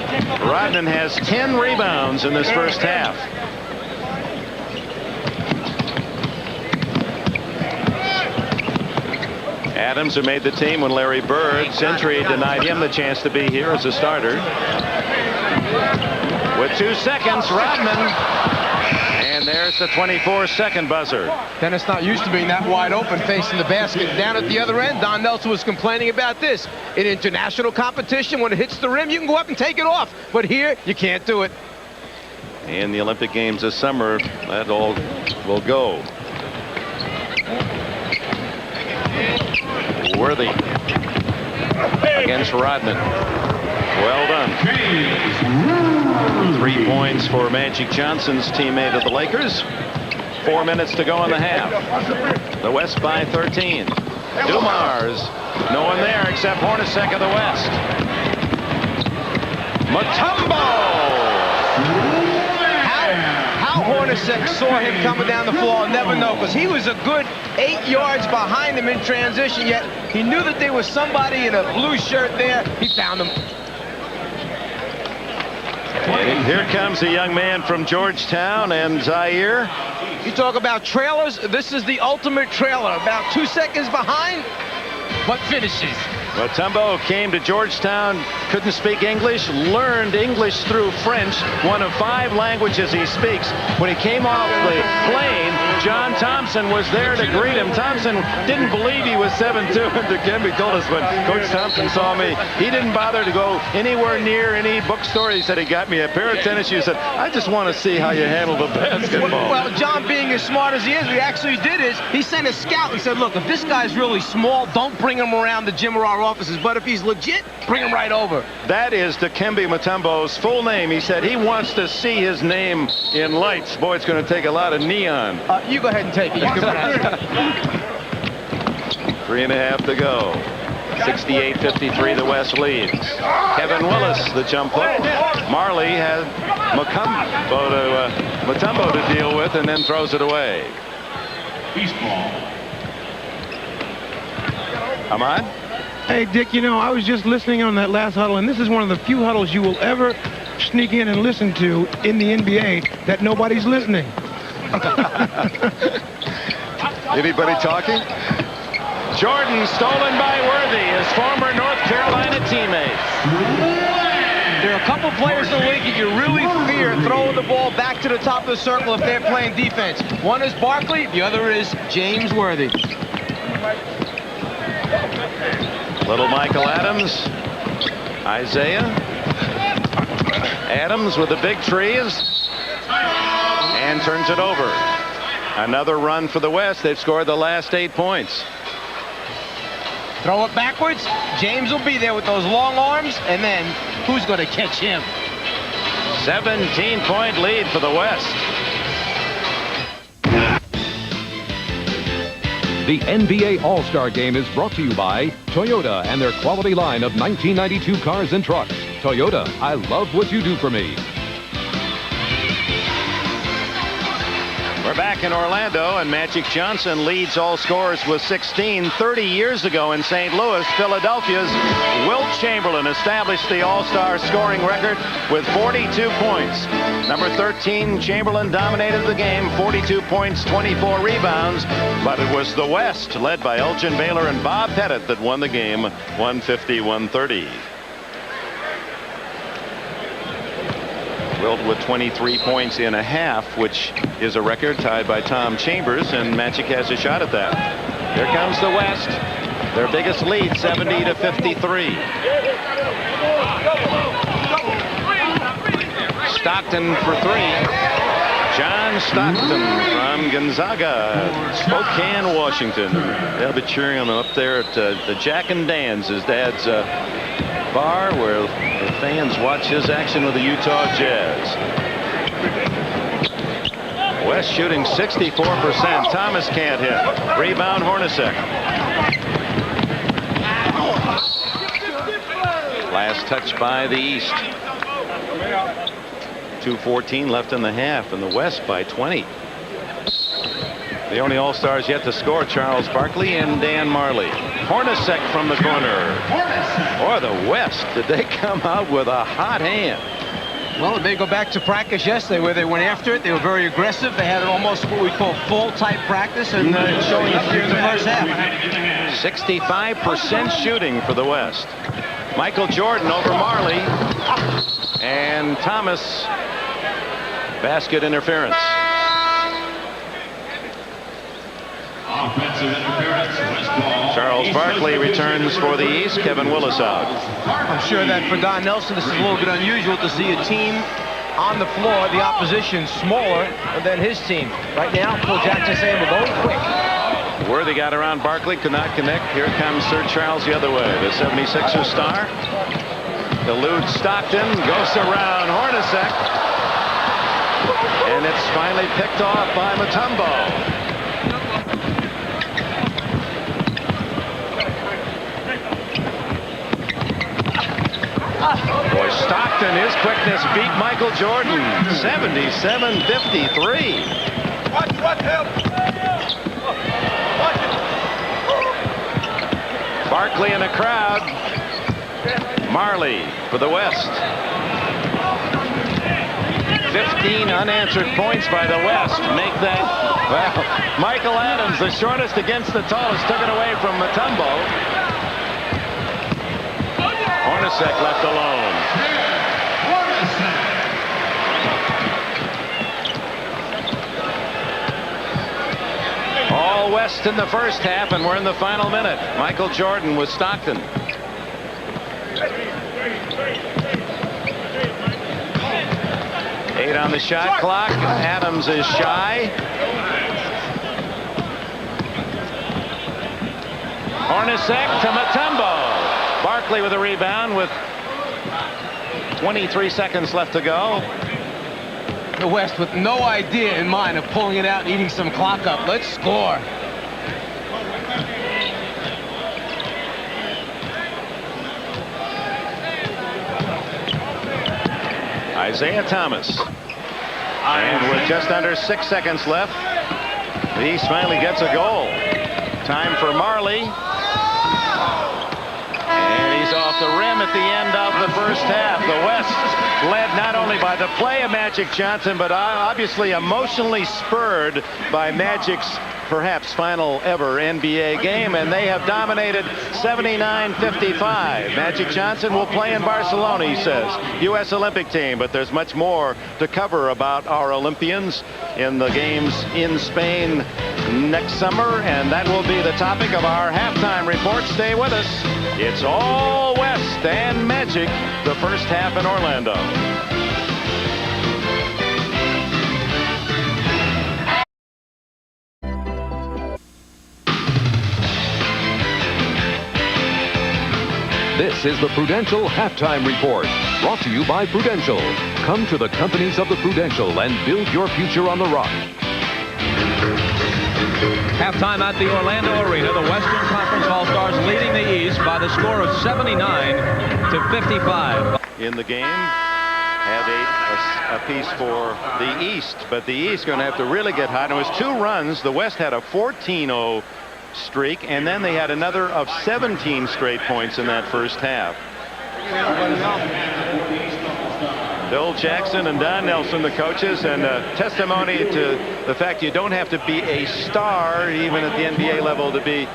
Rodman has 10 rebounds in this first half. Adams, who made the team when Larry Bird century denied him the chance to be here as a starter. With 2 seconds, Rodman. And there's the 24-second buzzer. Dennis not used to being that wide open facing the basket. Down at the other end, Don Nelson was complaining about this. In international competition, when it hits the rim, you can go up and take it off. But here, you can't do it. In the Olympic Games this summer, that all will go. Worthy against Rodman. Well done. 3 points for Magic Johnson's teammate of the Lakers. 4 minutes to go in the half. The West by 13. Dumars, no one there except Hornacek of the West. Mutombo. How Hornacek saw him coming down the floor, I'll never know, because he was a good 8 yards behind him in transition, yet he knew that there was somebody in a blue shirt there. He found him. And here comes a young man from Georgetown and Zaire. You talk about trailers. This is the ultimate trailer. About 2 seconds behind, but finishes. Mutombo came to Georgetown, couldn't speak English, learned English through French, one of 5 languages he speaks. When he came off the plane, John Thompson was there to greet him. Thompson didn't believe he was 7'2", and Dikembe told us when Coach Thompson saw me, he didn't bother to go anywhere near any bookstore. He said he got me a pair of tennis shoes. He said, I just want to see how you handle the basketball. Well, John, being as smart as he is, what he actually did is he sent a scout and said, look, if this guy's really small, don't bring him around the gym or our offices, but if he's legit, bring him right over. That is Dikembe Mutombo's full name. He said he wants to see his name in lights. Boy, it's going to take a lot of neon. You go ahead and take it. You can 3.5 to go. 68-53, the West leads. Kevin Willis, the jump hook. Marley has Mutombo to deal with and then throws it away. Ahmad? Hey, Dick, you know, I was just listening on that last huddle, and this is one of the few huddles you will ever sneak in and listen to in the NBA that nobody's listening. Anybody talking? Jordan stolen by Worthy, his former North Carolina teammate. There are a couple players in the league that you really fear throwing the ball back to the top of the circle if they're playing defense. One is Barkley, the other is James Worthy. Little Michael Adams, Isaiah. Adams with the big trees and turns it over. Another run for the West. They've scored the last 8 points. Throw it backwards. James will be there with those long arms, and then who's going to catch him? 17-point lead for the West. The NBA All-Star Game is brought to you by Toyota and their quality line of 1992 cars and trucks. Toyota, I love what you do for me. We're back in Orlando, and Magic Johnson leads all scorers with 16. 30 years ago in St. Louis, Philadelphia's Wilt Chamberlain established the All-Star scoring record with 42 points. Number 13, Chamberlain dominated the game, 42 points, 24 rebounds, but it was the West, led by Elgin Baylor and Bob Pettit, that won the game 150-130. Wilt with 23 points in a half, which is a record tied by Tom Chambers, and Magic has a shot at that. Here comes the West. Their biggest lead, 70-53. Stockton for 3. John Stockton from Gonzaga, Spokane, Washington. They'll be cheering him up there at the Jack and Dan's, his dad's bar, where the fans watch his action with the Utah Jazz. West shooting 64%. Thomas can't hit. Rebound Hornacek. Last touch by the East. 2:14 left in the half, and the West by 20. The only All-Stars yet to score, Charles Barkley and Dan Marley. Hornacek from the corner. Or the West, did they come out with a hot hand? Well, they go back to practice yesterday where they went after it. They were very aggressive. They had almost what we call full-type practice, and showing up here in the first half. 65% shooting for the West. Michael Jordan over Marley. And Thomas. Basket interference. Offensive interference. West ball. Charles Barkley returns for the East. Kevin Willis out. I'm sure that for Don Nelson, this is a little bit unusual to see a team on the floor, the opposition smaller than his team. Right now, Phil Jackson saying we're going quick. Worthy got around Barkley, could not connect. Here comes Sir Charles the other way. The 76er star eludes Stockton, goes around Hornacek, and it's finally picked off by Mutombo. Boy, Stockton, his quickness beat Michael Jordan. 77-53. Barkley in the crowd. Marley for the West. 15 unanswered points by the West make that. Well, Michael Adams, the shortest against the tallest, took it away from Mutombo. Hornacek left alone. All West in the first half, and we're in the final minute. Michael Jordan with Stockton. Eight on the shot clock. Adams is shy. Hornacek to Mutombo. Barkley with a rebound with 23 seconds left to go. The West with no idea in mind of pulling it out and eating some clock up. Let's score. Isaiah Thomas. And with just under 6 seconds left, the East finally gets a goal. Time for Marley. And he's off the rim at the end of the first half. The West led not only by the play of Magic Johnson, but obviously emotionally spurred by Magic's perhaps final ever NBA game, and they have dominated 79-55. Magic Johnson will play in Barcelona, he says. U.S. Olympic team, but there's much more to cover about our Olympians in the games in Spain next summer, and that will be the topic of our halftime report. Stay with us. It's all West and Magic, the first half in Orlando. This is the Prudential Halftime Report, brought to you by Prudential. Come to the companies of the Prudential and build your future on the rock. Halftime at the Orlando Arena, the Western Conference All-Stars leading the East by the score of 79-55. In the game, have a piece for the East, but the East going to have to really get hot. It was 2 runs. The West had a 14-0 streak, and then they had another of 17 straight points in that first half. Bill Jackson and Don Nelson, the coaches, and testimony to the fact you don't have to be a star even at the NBA level to be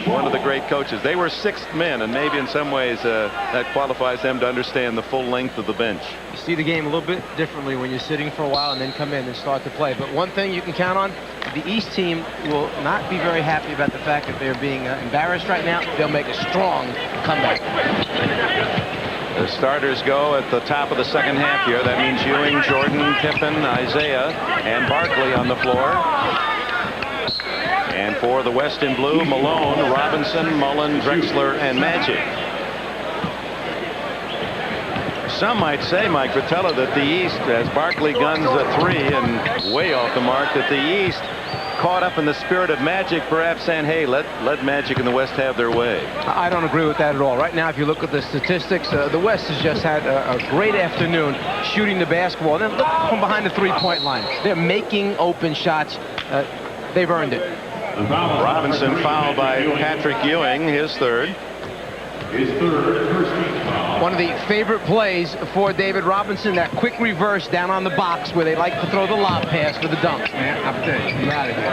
one of the great coaches. They were 6th men, and maybe in some ways that qualifies them to understand the full length of the bench. You see the game a little bit differently when you're sitting for a while and then come in and start to play. But one thing you can count on, the East team will not be very happy about the fact that they're being embarrassed right now. They'll make a strong comeback. The starters go at the top of the second half here. That means Ewing, Jordan, Pippen, Isaiah, and Barkley on the floor. And for the West in blue, Malone, Robinson, Mullen, Drexler, and Magic. Some might say, Mike Fratello, that the East, as Barkley guns a 3 and way off the mark, that the East caught up in the spirit of Magic, perhaps saying, hey, let Magic and the West have their way. I don't agree with that at all. Right now, if you look at the statistics, the West has just had a great afternoon shooting the basketball. And then look from behind the three-point line. They're making open shots. They've earned it. Robinson fouled by Patrick Ewing, his third. One of the favorite plays for David Robinson, that quick reverse down on the box where they like to throw the lob pass for the dunk. Man, I'm telling you, out of here.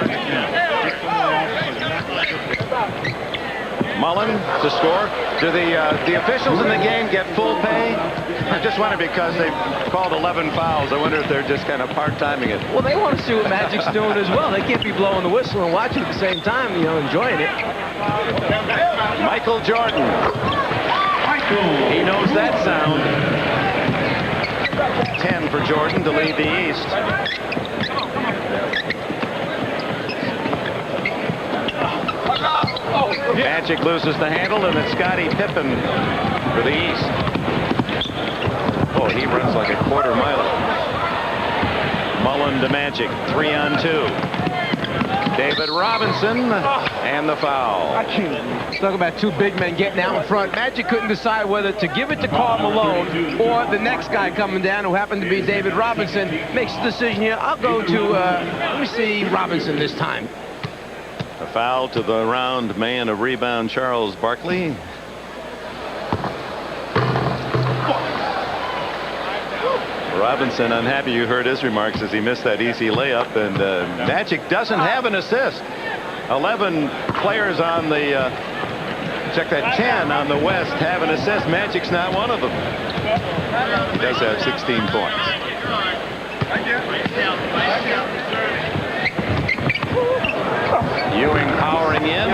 Mullen to score. Do the officials in the game get full pay? I just wonder, because they've called 11 fouls. I wonder if they're just kind of part-timing it. Well, they want to see what Magic's doing as well. They can't be blowing the whistle and watching at the same time, you know, enjoying it. Michael Jordan. He knows that sound. 10 for Jordan to lead the East. Magic loses the handle, and it's Scottie Pippen for the East. Oh, he runs like a quarter mile. Mullen to Magic, 3-on-2. David Robinson, and the foul. Talk about 2 big men getting out in front. Magic couldn't decide whether to give it to Karl Malone or the next guy coming down, who happened to be David Robinson. Makes the decision here. I'll go to, let me see, Robinson this time. A foul to the round man of rebound, Charles Barkley. Robinson unhappy. You heard his remarks as he missed that easy layup, and Magic doesn't have an assist. 11 players on the check that 10 on the West have an assist. Magic's not one of them. He does have 16 points. Ewing powering in.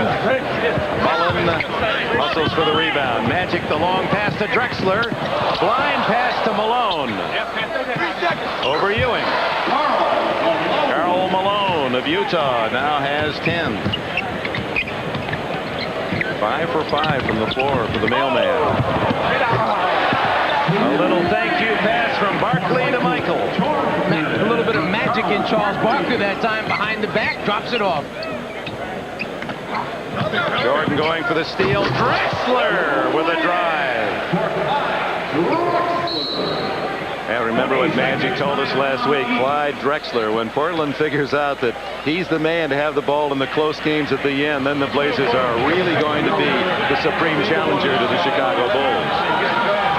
Mullen hustles for the rebound. Magic the long pass to Drexler. Blind pass to Malone. Over Ewing. Karl Malone of Utah now has 10. 5 for 5 from the floor for the mailman. A little thank you pass from Barkley to Michael. A little bit of magic in Charles Barkley that time. Behind the back, drops it off. Jordan going for the steal. Drexler with a drive. And remember what Magic told us last week. Clyde Drexler, when Portland figures out that he's the man to have the ball in the close games at the end, then the Blazers are really going to be the supreme challenger to the Chicago Bulls.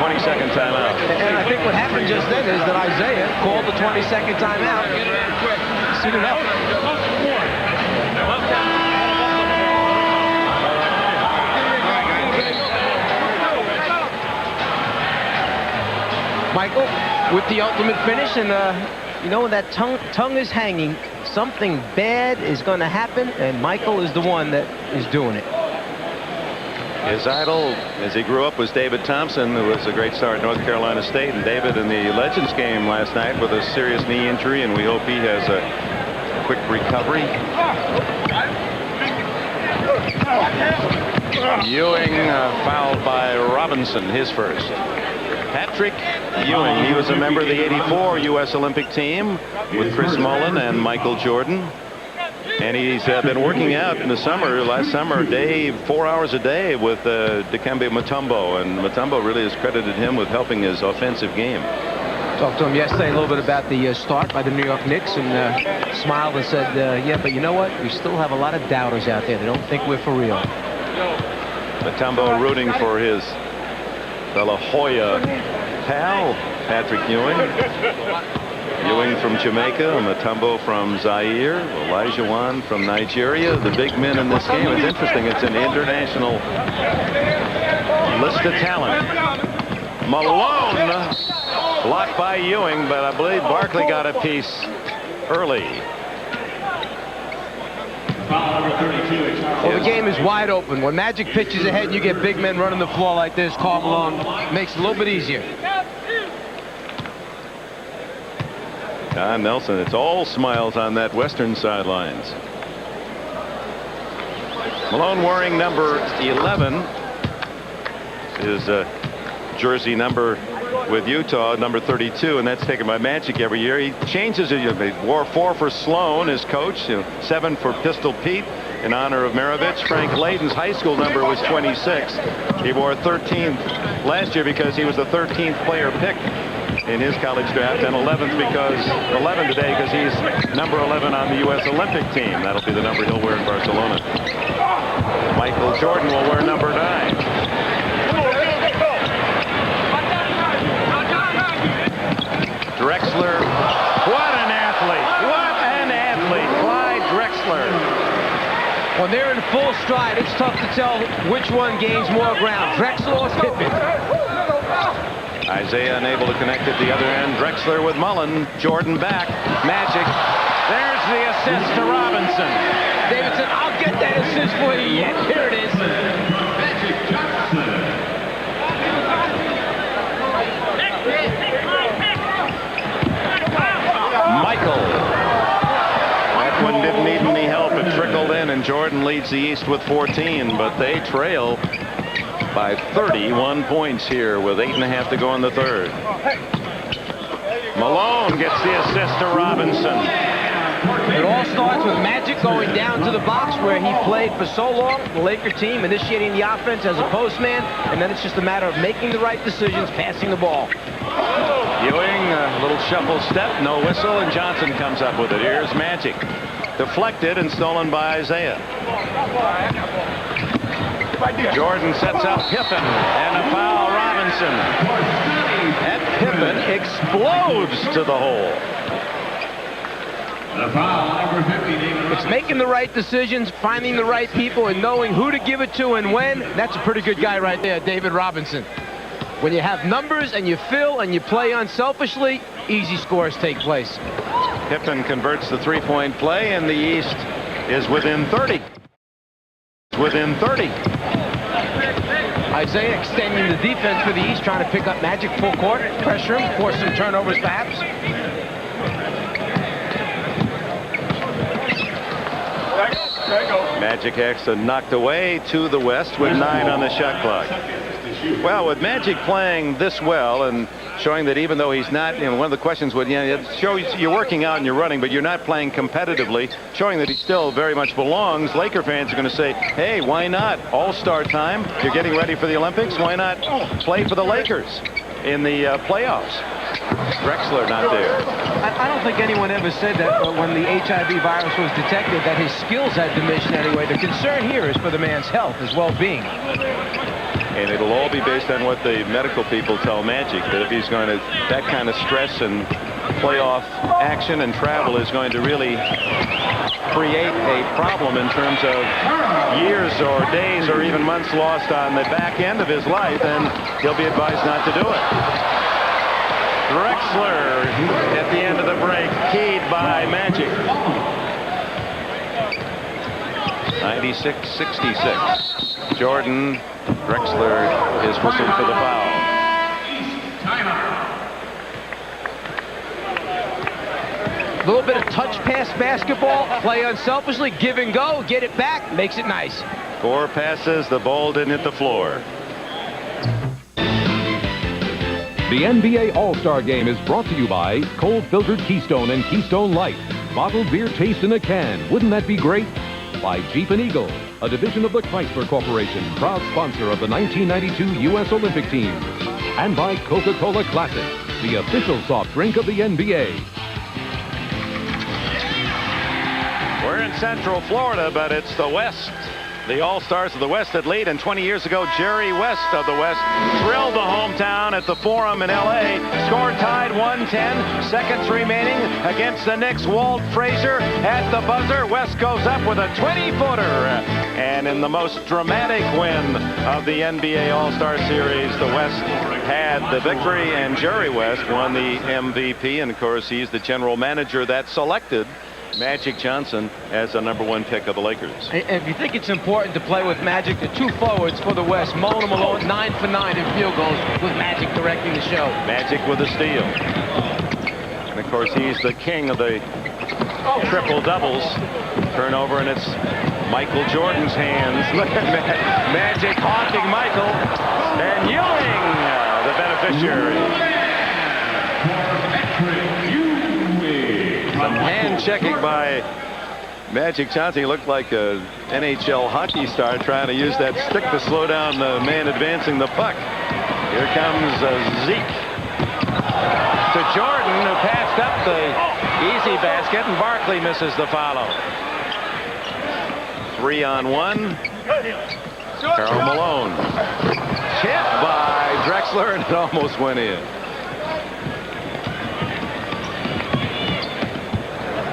20-second timeout. And I think what happened just then is that Isaiah called the 20-second timeout. Soon enough. Michael with the ultimate finish, and you know, when that tongue is hanging, something bad is going to happen, and Michael is the one that is doing it. His idol, as he grew up, was David Thompson, who was a great star at North Carolina State. And David in the Legends game last night with a serious knee injury, and we hope he has a quick recovery. Ewing fouled by Robinson, his first. Patrick Ewing, he was a member of the '84 U.S. Olympic team with Chris Mullin and Michael Jordan. And he's been working out in the summer, last summer, 4 hours a day with Dikembe Mutombo. And Mutombo really has credited him with helping his offensive game. Talked to him yesterday a little bit about the start by the New York Knicks, and smiled and said, yeah, but you know what? We still have a lot of doubters out there. They don't think we're for real. Mutombo rooting for his the La Jolla pal, Patrick Ewing. Ewing from Jamaica, Mutombo from Zaire, Elijah Wan from Nigeria. The big men in this game. It's interesting. It's an international list of talent. Malone blocked by Ewing, but I believe Barkley got a piece early. Well, the game is wide open. When Magic pitches ahead and you get big men running the floor like this, Karl Malone makes it a little bit easier. Don Nelson, it's all smiles on that western sidelines. Malone wearing number 11. His jersey number with Utah, number 32, and that's taken by Magic every year. He changes it. He wore 4 for Sloan, his coach, 7 for Pistol Pete in honor of Maravich. Frank Layden's high school number was 26. He wore 13th last year because he was the 13th player picked in his college draft, and 11th because 11 today because he's number 11 on the U.S. Olympic team. That'll be the number he'll wear in Barcelona. Michael Jordan will wear number 9. Drexler, what an athlete! What an athlete, Clyde Drexler. When they're in full stride, it's tough to tell which one gains more ground, Drexler or Pippen. Isaiah unable to connect at the other end. Drexler with Mullen. Jordan back. Magic. There's the assist to Robinson. Davidson, I'll get that assist for you yet. Here it is. Michael. That one didn't need any help. It trickled in, and Jordan leads the East with 14, but they trail by 31 points here with 8.5 to go in the third. Malone gets the assist to Robinson. It all starts with Magic going down to the box where he played for so long, the Laker team initiating the offense as a postman, and then it's just a matter of making the right decisions, passing the ball. Ewing, a little shuffle step, no whistle, and Johnson comes up with it. Here's Magic. Deflected and stolen by Isaiah. Jordan sets up Pippen and a foul. Robinson. And Pippen explodes to the hole. The foul, number 50, David. It's making the right decisions, finding the right people, and knowing who to give it to and when. That's a pretty good guy right there, David Robinson. When you have numbers and you fill and you play unselfishly, easy scores take place. Pippen converts the three-point play, and the East is within 30. Within 30. Isaiah extending the defense for the East, trying to pick up Magic full court, pressure him, force some turnovers perhaps. Magic actually knocked away to the West with 9 on the shot clock. Well, with Magic playing this well and showing that even though he's not, one of the questions would, it shows you're working out and you're running, but you're not playing competitively, showing that he still very much belongs. Laker fans are going to say, hey, why not? All-star time. You're getting ready for the Olympics. Why not play for the Lakers in the playoffs? Drexler not there. I don't think anyone ever said that when the HIV virus was detected that his skills had diminished anyway. The concern here is for the man's health, his well-being. And it'll all be based on what the medical people tell Magic, that if he's going to, that kind of stress and playoff action and travel is going to really create a problem in terms of years or days or even months lost on the back end of his life, and he'll be advised not to do it. Drexler at the end of the break, keyed by Magic. 96-66. Jordan, Drexler is whistled for the foul. A little bit of touch pass basketball, play unselfishly, give and go, get it back, makes it nice. 4 passes, the ball didn't hit the floor. The NBA All-Star Game is brought to you by Cold Filtered Keystone and Keystone Light. Bottled beer taste in a can. Wouldn't that be great? By Jeep and Eagle, a division of the Chrysler Corporation, proud sponsor of the 1992 U.S. Olympic team. And by Coca-Cola Classic, the official soft drink of the NBA. We're in Central Florida, but it's the West. The All-Stars of the West that lead, and 20 years ago, Jerry West of the West thrilled the hometown at the Forum in L.A. Score tied 110, seconds remaining against the Knicks. Walt Frazier at the buzzer. West goes up with a 20-footer. And in the most dramatic win of the NBA All-Star Series, the West had the victory, and Jerry West won the MVP. And, of course, he's the general manager that selected Magic Johnson as the #1 pick of the Lakers. If you think it's important to play with Magic, the 2 forwards for the West, Mullen and Malone, 9 for 9 in field goals with Magic directing the show. Magic with a steal. And of course, he's the king of the triple doubles. Turnover, and it's Michael Jordan's hands. Look at Magic hawking Michael, and Ewing, the beneficiary. Some hand checking by Magic Johnson. He looked like a NHL hockey star trying to use that stick to slow down the man advancing the puck. Here comes Zeke to Jordan, who passed up the easy basket, and Barkley misses the follow. 3-on-1. Karl Malone. Chip by Drexler, and it almost went in.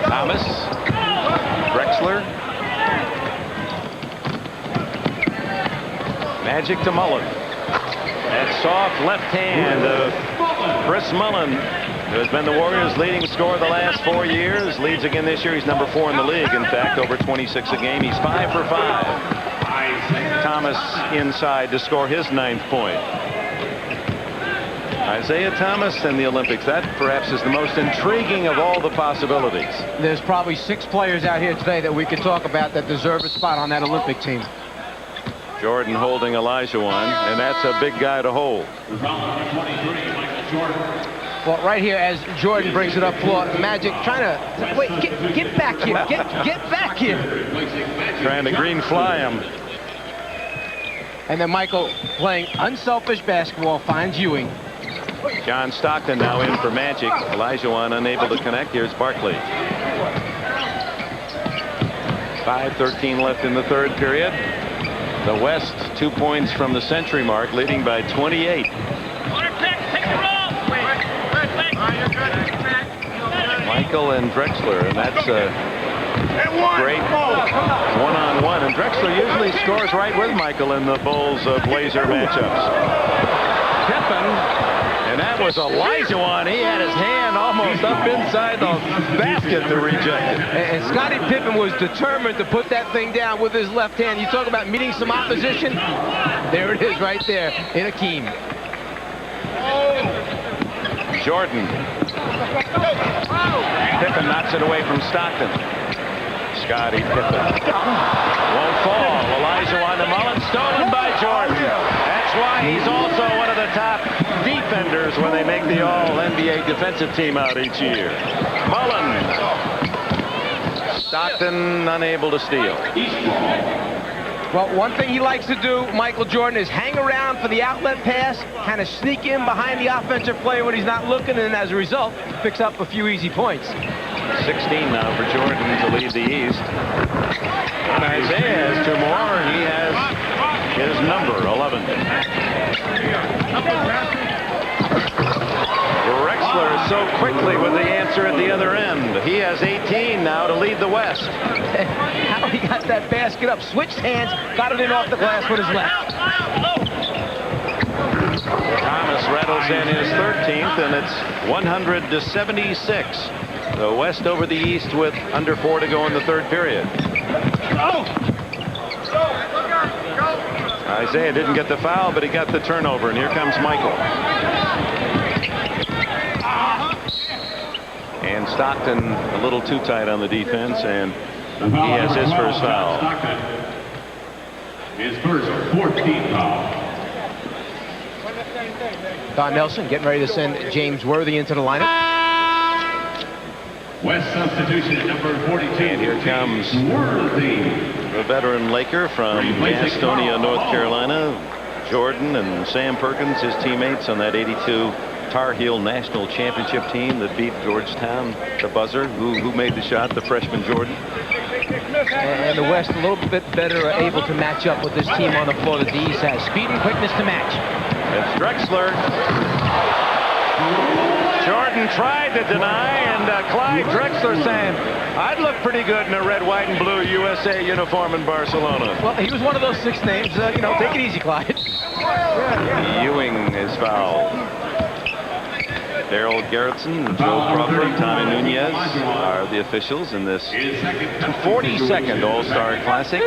Thomas, Drexler, Magic to Mullen. That soft left hand of Chris Mullen, who has been the Warriors' leading scorer the last 4 years. Leads again this year. He's #4 in the league. In fact, over 26 a game. He's 5 for 5. Thomas inside to score his 9th point. Isaiah Thomas and the Olympics, that perhaps is the most intriguing of all the possibilities. There's probably 6 players out here today that we could talk about that deserve a spot on that Olympic team. Jordan holding Olajuwon, and that's a big guy to hold. Well, right here, as Jordan brings it up floor, Magic trying to, wait, get back here, get back here. Trying to green fly him. And then Michael playing unselfish basketball finds Ewing. John Stockton now in for Magic. Olajuwon unable to connect. Here's Barkley. 5:13 left in the third period. The West 2 points from the century mark, leading by 28. Michael and Drexler, and that's a great one-on-one. And Drexler usually scores right with Michael in the Bulls Blazer matchups. Pippen, and that was Olajuwon. He had his hand almost up inside the basket to reject it. And Scottie Pippen was determined to put that thing down with his left hand. You talk about meeting some opposition. There it is right there in Akeem. Jordan. Pippen knocks it away from Stockton. Scottie Pippen won't fall. Olajuwon to Mullen, stolen by Jordan. That's why he's also one of the top defenders when they make the All-NBA defensive team out each year. Mullen. Stockton unable to steal. Well, one thing he likes to do, Michael Jordan, is hang around for the outlet pass, kind of sneak in behind the offensive player when he's not looking, and as a result, picks up a few easy points. 16 now for Jordan to lead the East. And Isaiah has 2 more. He has his number, 11. Drexler is so quickly with the answer at the other end. He has 18 now to lead the West. How he got that basket up, switched hands, got it in off the glass with his left. Thomas rattles in his 13th, and it's 100-76. The West over the East with under 4 to go in the third period. Isaiah didn't get the foul, but he got the turnover, and here comes Michael. And Stockton a little too tight on the defense, and he has his first foul. His first 14th foul. Don Nelson getting ready to send James Worthy into the lineup. West substitution at number 42. And here comes Worthy, the veteran Laker from Gastonia, North Carolina. Jordan and Sam Perkins, his teammates on that 82 Tar Heel National Championship team that beat Georgetown, the buzzer. Who made the shot? The freshman Jordan. And the West a little bit better able to match up with this team on the floor that the East has. Speed and quickness to match. It's Drexler. Jordan tried to deny, and Clyde Drexler saying, I'd look pretty good in a red, white, and blue USA uniform in Barcelona. Well, he was one of those 6 names. You know, take it easy, Clyde. Ewing is fouled. Daryl Garrettson, Joe Crawford, Tommy Nunez are the officials in this 42nd All-Star Classic.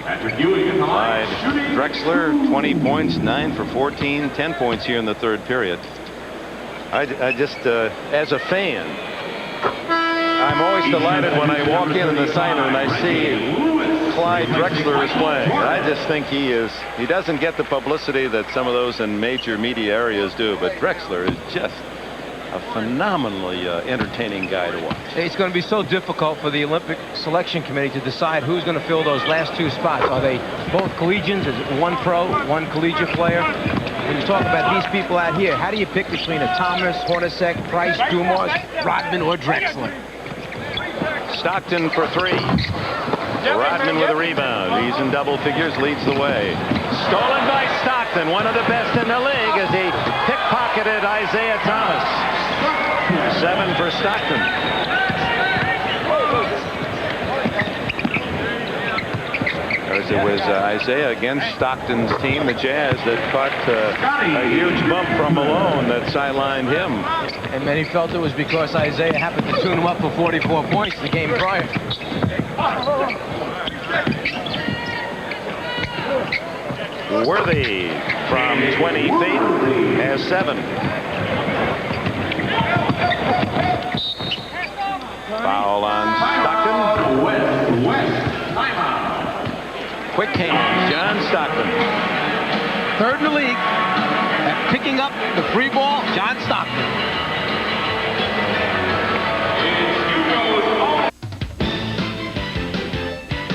Clyde Drexler, 20 points, 9 for 14, 10 points here in the third period. I just, as a fan, I'm always delighted when I walk in the sign and I see Clyde Drexler is playing. I just think he doesn't get the publicity that some of those in major media areas do, but Drexler is just a phenomenally entertaining guy to watch. It's going to be so difficult for the Olympic Selection Committee to decide who's going to fill those last 2 spots. Are they both collegians? Is it one pro, one collegiate player? When you talk about these people out here, how do you pick between a Thomas, Hornacek, Price, Dumars, Rodman, or Drexler? Stockton for 3. Rodman with a rebound. He's in double figures, leads the way. Stolen by Stockton, one of the best in the league, as he pickpocketed Isaiah Thomas. 7 for Stockton. As it was Isaiah against Stockton's team, the Jazz, that caught a huge bump from Malone that sidelined him. And many felt it was because Isaiah happened to tune him up for 44 points the game prior. Worthy from 20 feet has 7. Foul on Stockton. Quick hands, John Stockton. 3rd in the league at picking up the free ball, John Stockton.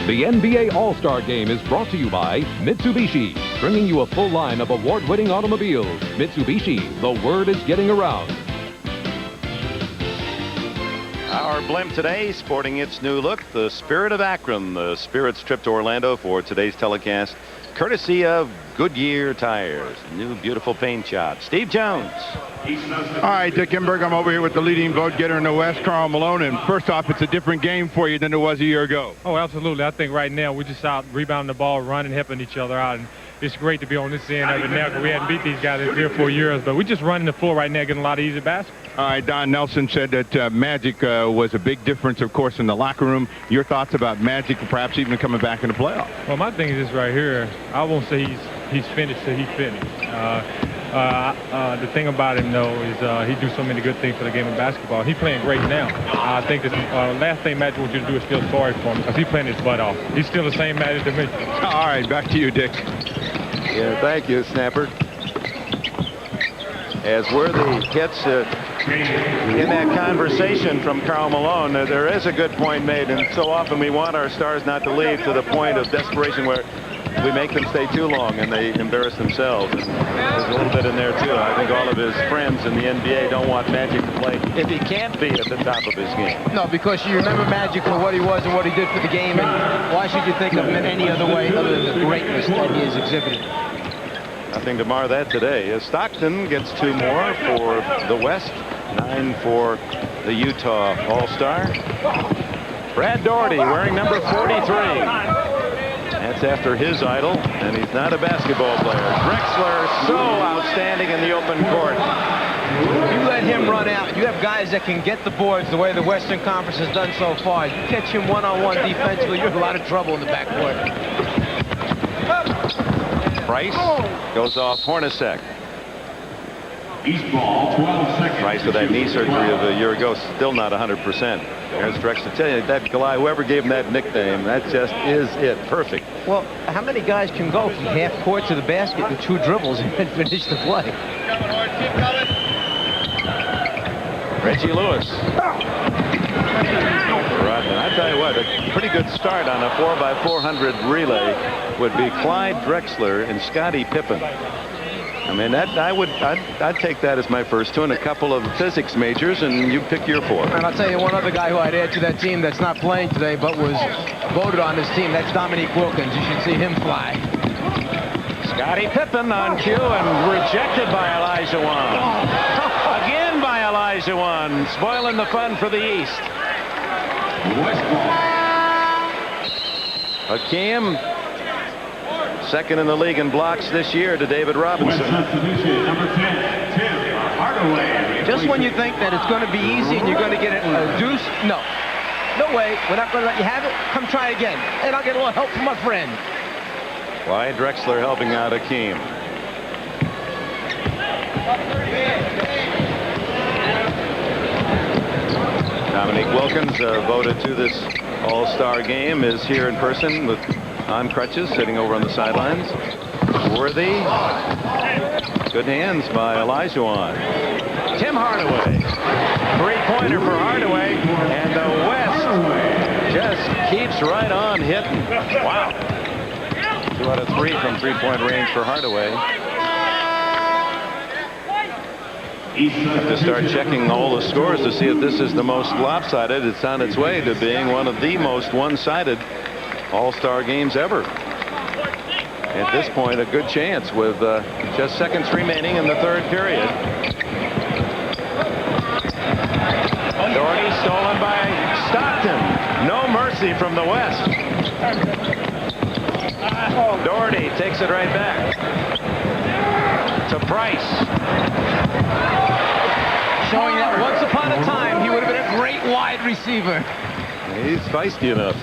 The NBA All-Star Game is brought to you by Mitsubishi, bringing you a full line of award-winning automobiles. Mitsubishi, the word is getting around. Our our blimp today, sporting its new look, the Spirit of Akron. The Spirit's trip to Orlando for today's telecast, courtesy of Goodyear Tires. New beautiful paint job. Steve Jones. All right, Dick Enberg, I'm over here with the leading vote getter in the West, Karl Malone. And first off, it's a different game for you than it was a year ago. Oh, absolutely. I think right now we're just out rebounding the ball, running, helping each other out. And it's great to be on this end of it now because we hadn't beat these guys in 3 or 4 years. But we're just running the floor right now, getting a lot of easy baskets. All right, Don Nelson said that Magic was a big difference, of course, in the locker room. Your thoughts about Magic, perhaps even coming back in the playoffs? Well, my thing is this right here. I won't say he's finished till he's finished. The thing about him, though, is he do so many good things for the game of basketball. He's playing great now. I think the last thing Magic wants you to do is feel sorry for him because he's playing his butt off. He's still the same Magic to me. All right, back to you, Dick. Yeah, thank you, Snapper. As Worthy hits in that conversation from Karl Malone, there is a good point made, and so often we want our stars not to leave to the point of desperation where we make them stay too long and they embarrass themselves. And there's a little bit in there too. I think all of his friends in the NBA don't want Magic to play if he can't be at the top of his game. No, because you remember Magic for what he was and what he did for the game, and why should you think of him in any other way other than the greatness that he has exhibited? Nothing to mar that today. As Stockton gets 2 more for the West, 9 for the Utah All-Star. Brad Daugherty wearing number 43. That's after his idol, and he's not a basketball player. Drexler, so outstanding in the open court. You let him run out. You have guys that can get the boards the way the Western Conference has done so far. You catch him one-on-one defensively, you're in a lot of trouble in the backcourt. Price goes off Hornacek. East ball, 12 seconds. Price with that knee surgery of a year ago, still not 100%. There's Drexler. Tell you, that guy, whoever gave him that nickname, that just is it. Perfect. Well, how many guys can go from half court to the basket with 2 dribbles and then finish the play? Reggie Lewis. Rodman. I tell you what, a pretty good start on a 4x400 relay would be Clyde Drexler and Scottie Pippen. I mean, I'd take that as my first 2 and a couple of physics majors, and you pick your 4. And I'll tell you one other guy who I'd add to that team that's not playing today but was voted on this team. That's Dominique Wilkins. You should see him fly. Scottie Pippen on cue and rejected by Elijah Wan. Again by Elijah Wan, spoiling the fun for the East. Hakeem, second in the league in blocks this year to David Robinson. Number 10, Tim Hardaway. Just when you think that it's going to be easy and you're going to get a deuce, no. No way. We're not going to let you have it. Come try again. And I'll get a little help from my friend. Clyde Drexler helping out Hakeem. Dominique Wilkins, voted to this All-Star game, is here in person with on crutches, sitting over on the sidelines. Worthy. Good hands by Elijah Wan. Tim Hardaway. 3-pointer for Hardaway, and the West just keeps right on hitting. Wow. 2 out of 3 from 3-point range for Hardaway. Have to start checking all the scores to see if this is the most lopsided. It's on its way to being one of the most one-sided All-Star games ever. At this point, a good chance with just seconds remaining in the 3rd period. Daugherty stolen by Stockton. No mercy from the West. Daugherty takes it right back to Price. Showing that once upon a time he would have been a great wide receiver. He's feisty enough.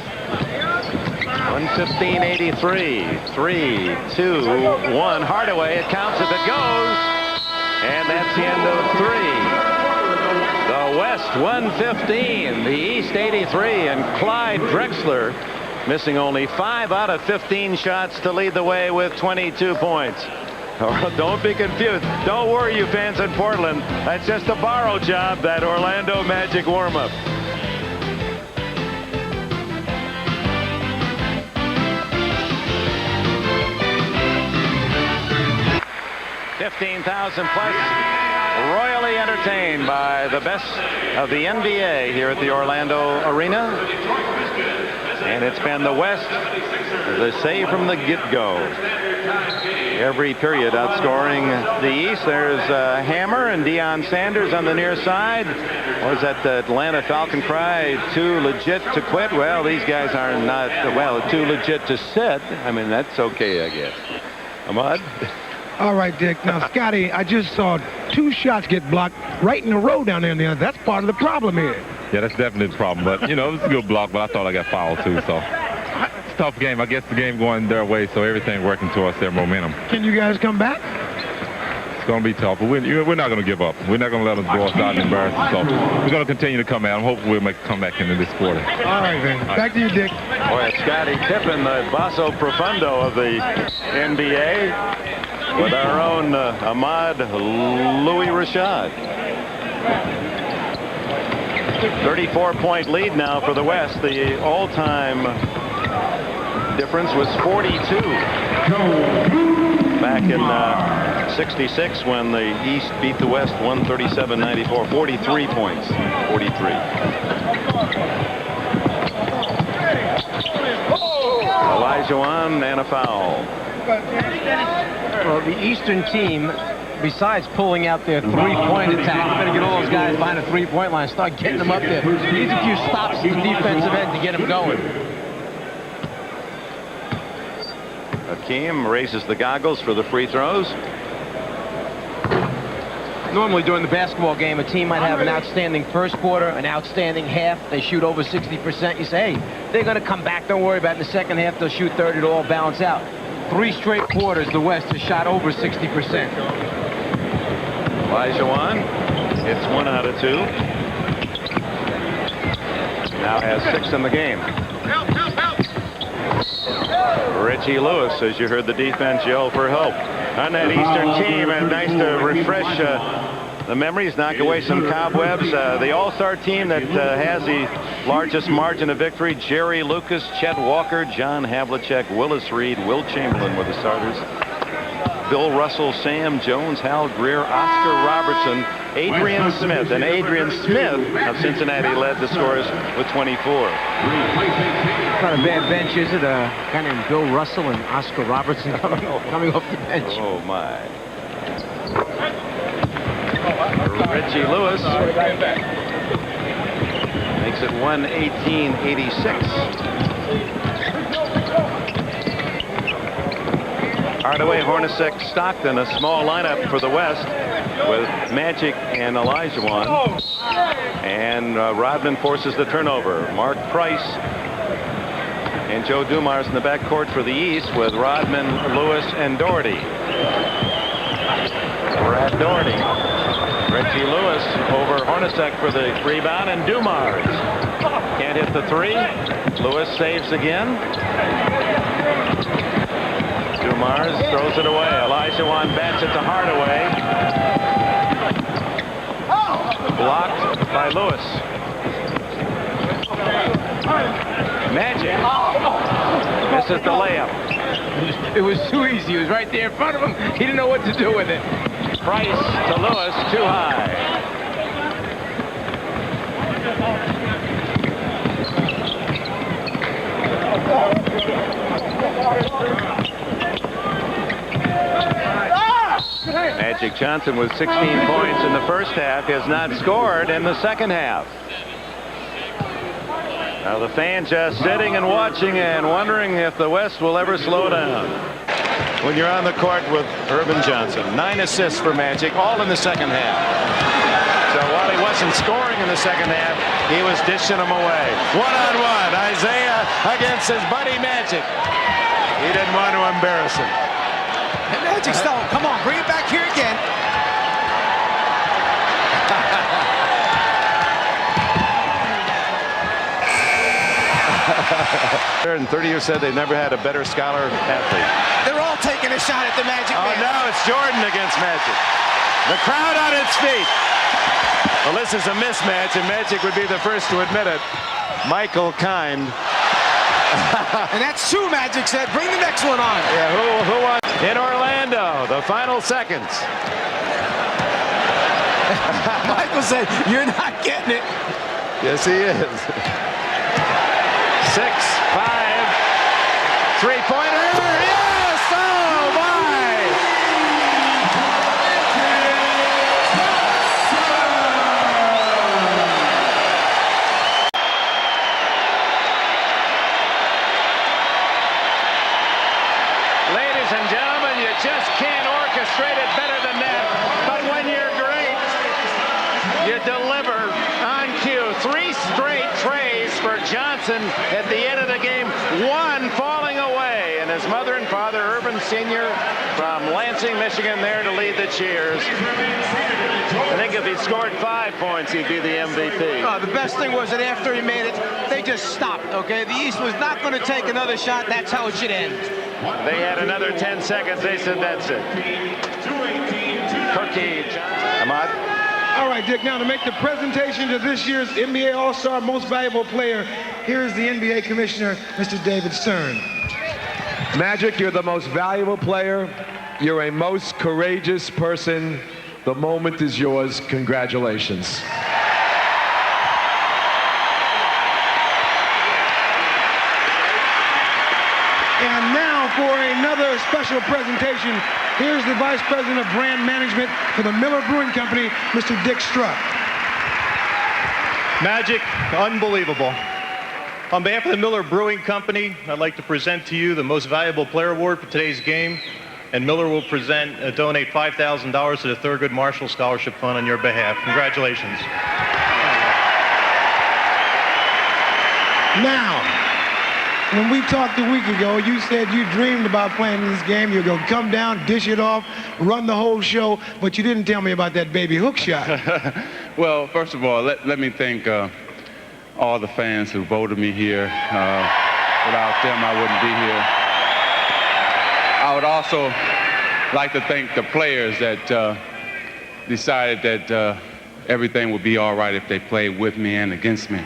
115.83. 3, 2, 1. Hardaway. It counts if it goes. And that's the end of 3. The West 115. The East 83. And Clyde Drexler missing only 5 out of 15 shots to lead the way with 22 points. Oh, don't be confused. Don't worry, you fans in Portland. That's just a borrow job, that Orlando Magic warm-up. $15,000 plus royally entertained by the best of the NBA here at the Orlando Arena. And it's been the West, the save from the get-go. Every period outscoring the East. There's Hammer and Deion Sanders on the near side. Was that the Atlanta Falcon cry, too legit to quit? Well, these guys are not, well, too legit to sit. I mean, that's okay, I guess. Ahmad? All right, Dick. Now, Scotty, I just saw 2 shots get blocked right in a row down there. That's part of the problem here. Yeah, that's definitely the problem. But, you know, it was a good block, but I thought I got fouled, too. So, it's a tough game. I guess the game going their way, so everything working towards their momentum. Can you guys come back? It's going to be tough, but we're not going to give up. We're not going to let them blow us out and embarrass us. So, we're going to continue to come at them. Hopefully, we'll make a comeback into this quarter. All right, man. Back to you, Dick. Boy, Scotty Pippen, the basso profundo of the NBA, with our own Ahmad Louis Rashad. 34-point lead now for the West. The all-time difference was 42. Back in 66 when the East beat the West 137-94. 43 points. 43. Olajuwon and a foul. Well, the Eastern team, besides pulling out their three-point attack, you better get all those guys behind the three-point line, start getting them up there. Need a few stops at the defensive end to get them going. Hakeem raises the goggles for the free throws. Normally during the basketball game, a team might have an outstanding first quarter, an outstanding half. They shoot over 60%. You say, hey, they're going to come back. Don't worry about it. In the second half, they'll shoot 30. It'll all balance out. 3 straight quarters, the West has shot over 60%. Olajuwon hits 1 out of 2. Now has 6 in the game. Reggie Lewis, as you heard the defense yell for help on that Eastern team, and nice to refresh the memories, knock away some cobwebs. The all-star team that has the largest margin of victory: Jerry Lucas, Chet Walker, John Havlicek, Willis Reed, Will Chamberlain were the starters. Bill Russell, Sam Jones, Hal Greer, Oscar Robertson, Adrian Smith. And Adrian Smith of Cincinnati led the scores with 24. Not a bad bench, is it? A guy named Bill Russell and Oscar Robertson coming off the bench. Oh, my. Reggie Lewis makes it 118-86. Hardaway, Hornacek, Stockton, a small lineup for the West with Magic and Olajuwon. And Rodman forces the turnover. Mark Price and Joe Dumars in the backcourt for the East with Rodman, Lewis, and Doherty. Brad Doherty. Reggie Lewis over Hornacek for the rebound, and Dumars can't hit the 3. Lewis saves again. Dumars throws it away. Olajuwon bats it to Hardaway. Blocked by Lewis. Magic misses the layup. It was too easy. He was right there in front of him. He didn't know what to do with it. Price to Lewis, too high. Magic Johnson with 16 points in the first half has not scored in the second half. Now the fans just sitting and watching and wondering if the West will ever slow down. When you're on the court with Urban Johnson, 9 assists for Magic, all in the second half. So while he wasn't scoring in the second half, he was dishing them away. One-on-one, Isaiah against his buddy Magic. He didn't want to embarrass him. And Magic still, come on, bring it back here again. And 30 years said they never had a better scholar athlete. They're all taking a shot at the Magic Man. Oh, no, it's Jordan against Magic. The crowd on its feet. Well, this is a mismatch, and Magic would be the first to admit it. Michael Kind. And that's 2, Magic said. Bring the next one on. Yeah, who won? In Orlando, the final seconds. Michael said, "You're not getting it." Yes, he is. 6-5. Three-pointer. Yes! Oh, my! Ladies and gentlemen, you just can't orchestrate it better than that. But when you're great, you deliver on cue. 3 straight trays for Johnson at the end of the game. 1 falling away. And his mother and father, Urban Sr. from Lansing, Michigan, there to lead the cheers. I think if he scored 5 points, he'd be the MVP. The best thing was that after he made it, they just stopped, okay? The East was not going to take another shot. That's how it should end. They had another 10 seconds. They said that's it. Cookie Johnson. Ahmad? All right, Dick, now to make the presentation to this year's NBA All-Star Most Valuable Player, here's the NBA Commissioner, Mr. David Stern. Magic, you're the most valuable player. You're a most courageous person. The moment is yours. Congratulations. And now for another special presentation, here's the Vice President of Brand Management for the Miller Brewing Company, Mr. Dick Strutt. Magic, unbelievable. On behalf of the Miller Brewing Company, I'd like to present to you the Most Valuable Player Award for today's game. And Miller will donate $5,000 to the Thurgood Marshall Scholarship Fund on your behalf. Congratulations. Now, when we talked a week ago, you said you dreamed about playing this game. You're going to come down, dish it off, run the whole show, but you didn't tell me about that baby hook shot. Well, first of all, let me thank all the fans who voted me here. Without them, I wouldn't be here. I would also like to thank the players that decided that everything would be all right if they played with me and against me.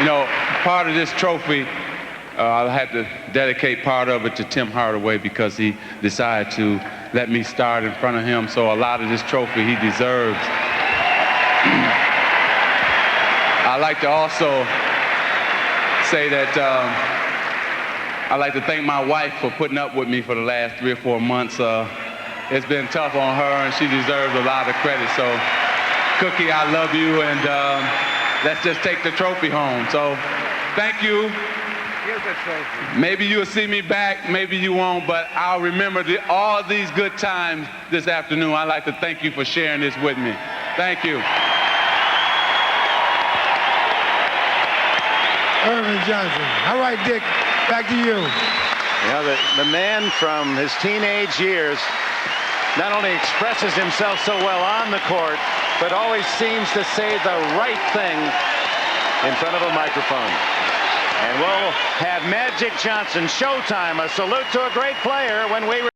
You know, part of this trophy, I'll have to dedicate part of it to Tim Hardaway because he decided to let me start in front of him. So a lot of this trophy he deserves. I'd like to also say that I'd like to thank my wife for putting up with me for the last 3 or 4 months. It's been tough on her, and she deserves a lot of credit. So, Cookie, I love you, and let's just take the trophy home. So, thank you. Here's the trophy. Maybe you'll see me back, maybe you won't, but I'll remember all these good times this afternoon. I'd like to thank you for sharing this with me. Thank you. Irvin Johnson. All right, Dick, back to you. You know, the man from his teenage years not only expresses himself so well on the court, but always seems to say the right thing in front of a microphone. And we'll have Magic Johnson, Showtime, a salute to a great player when we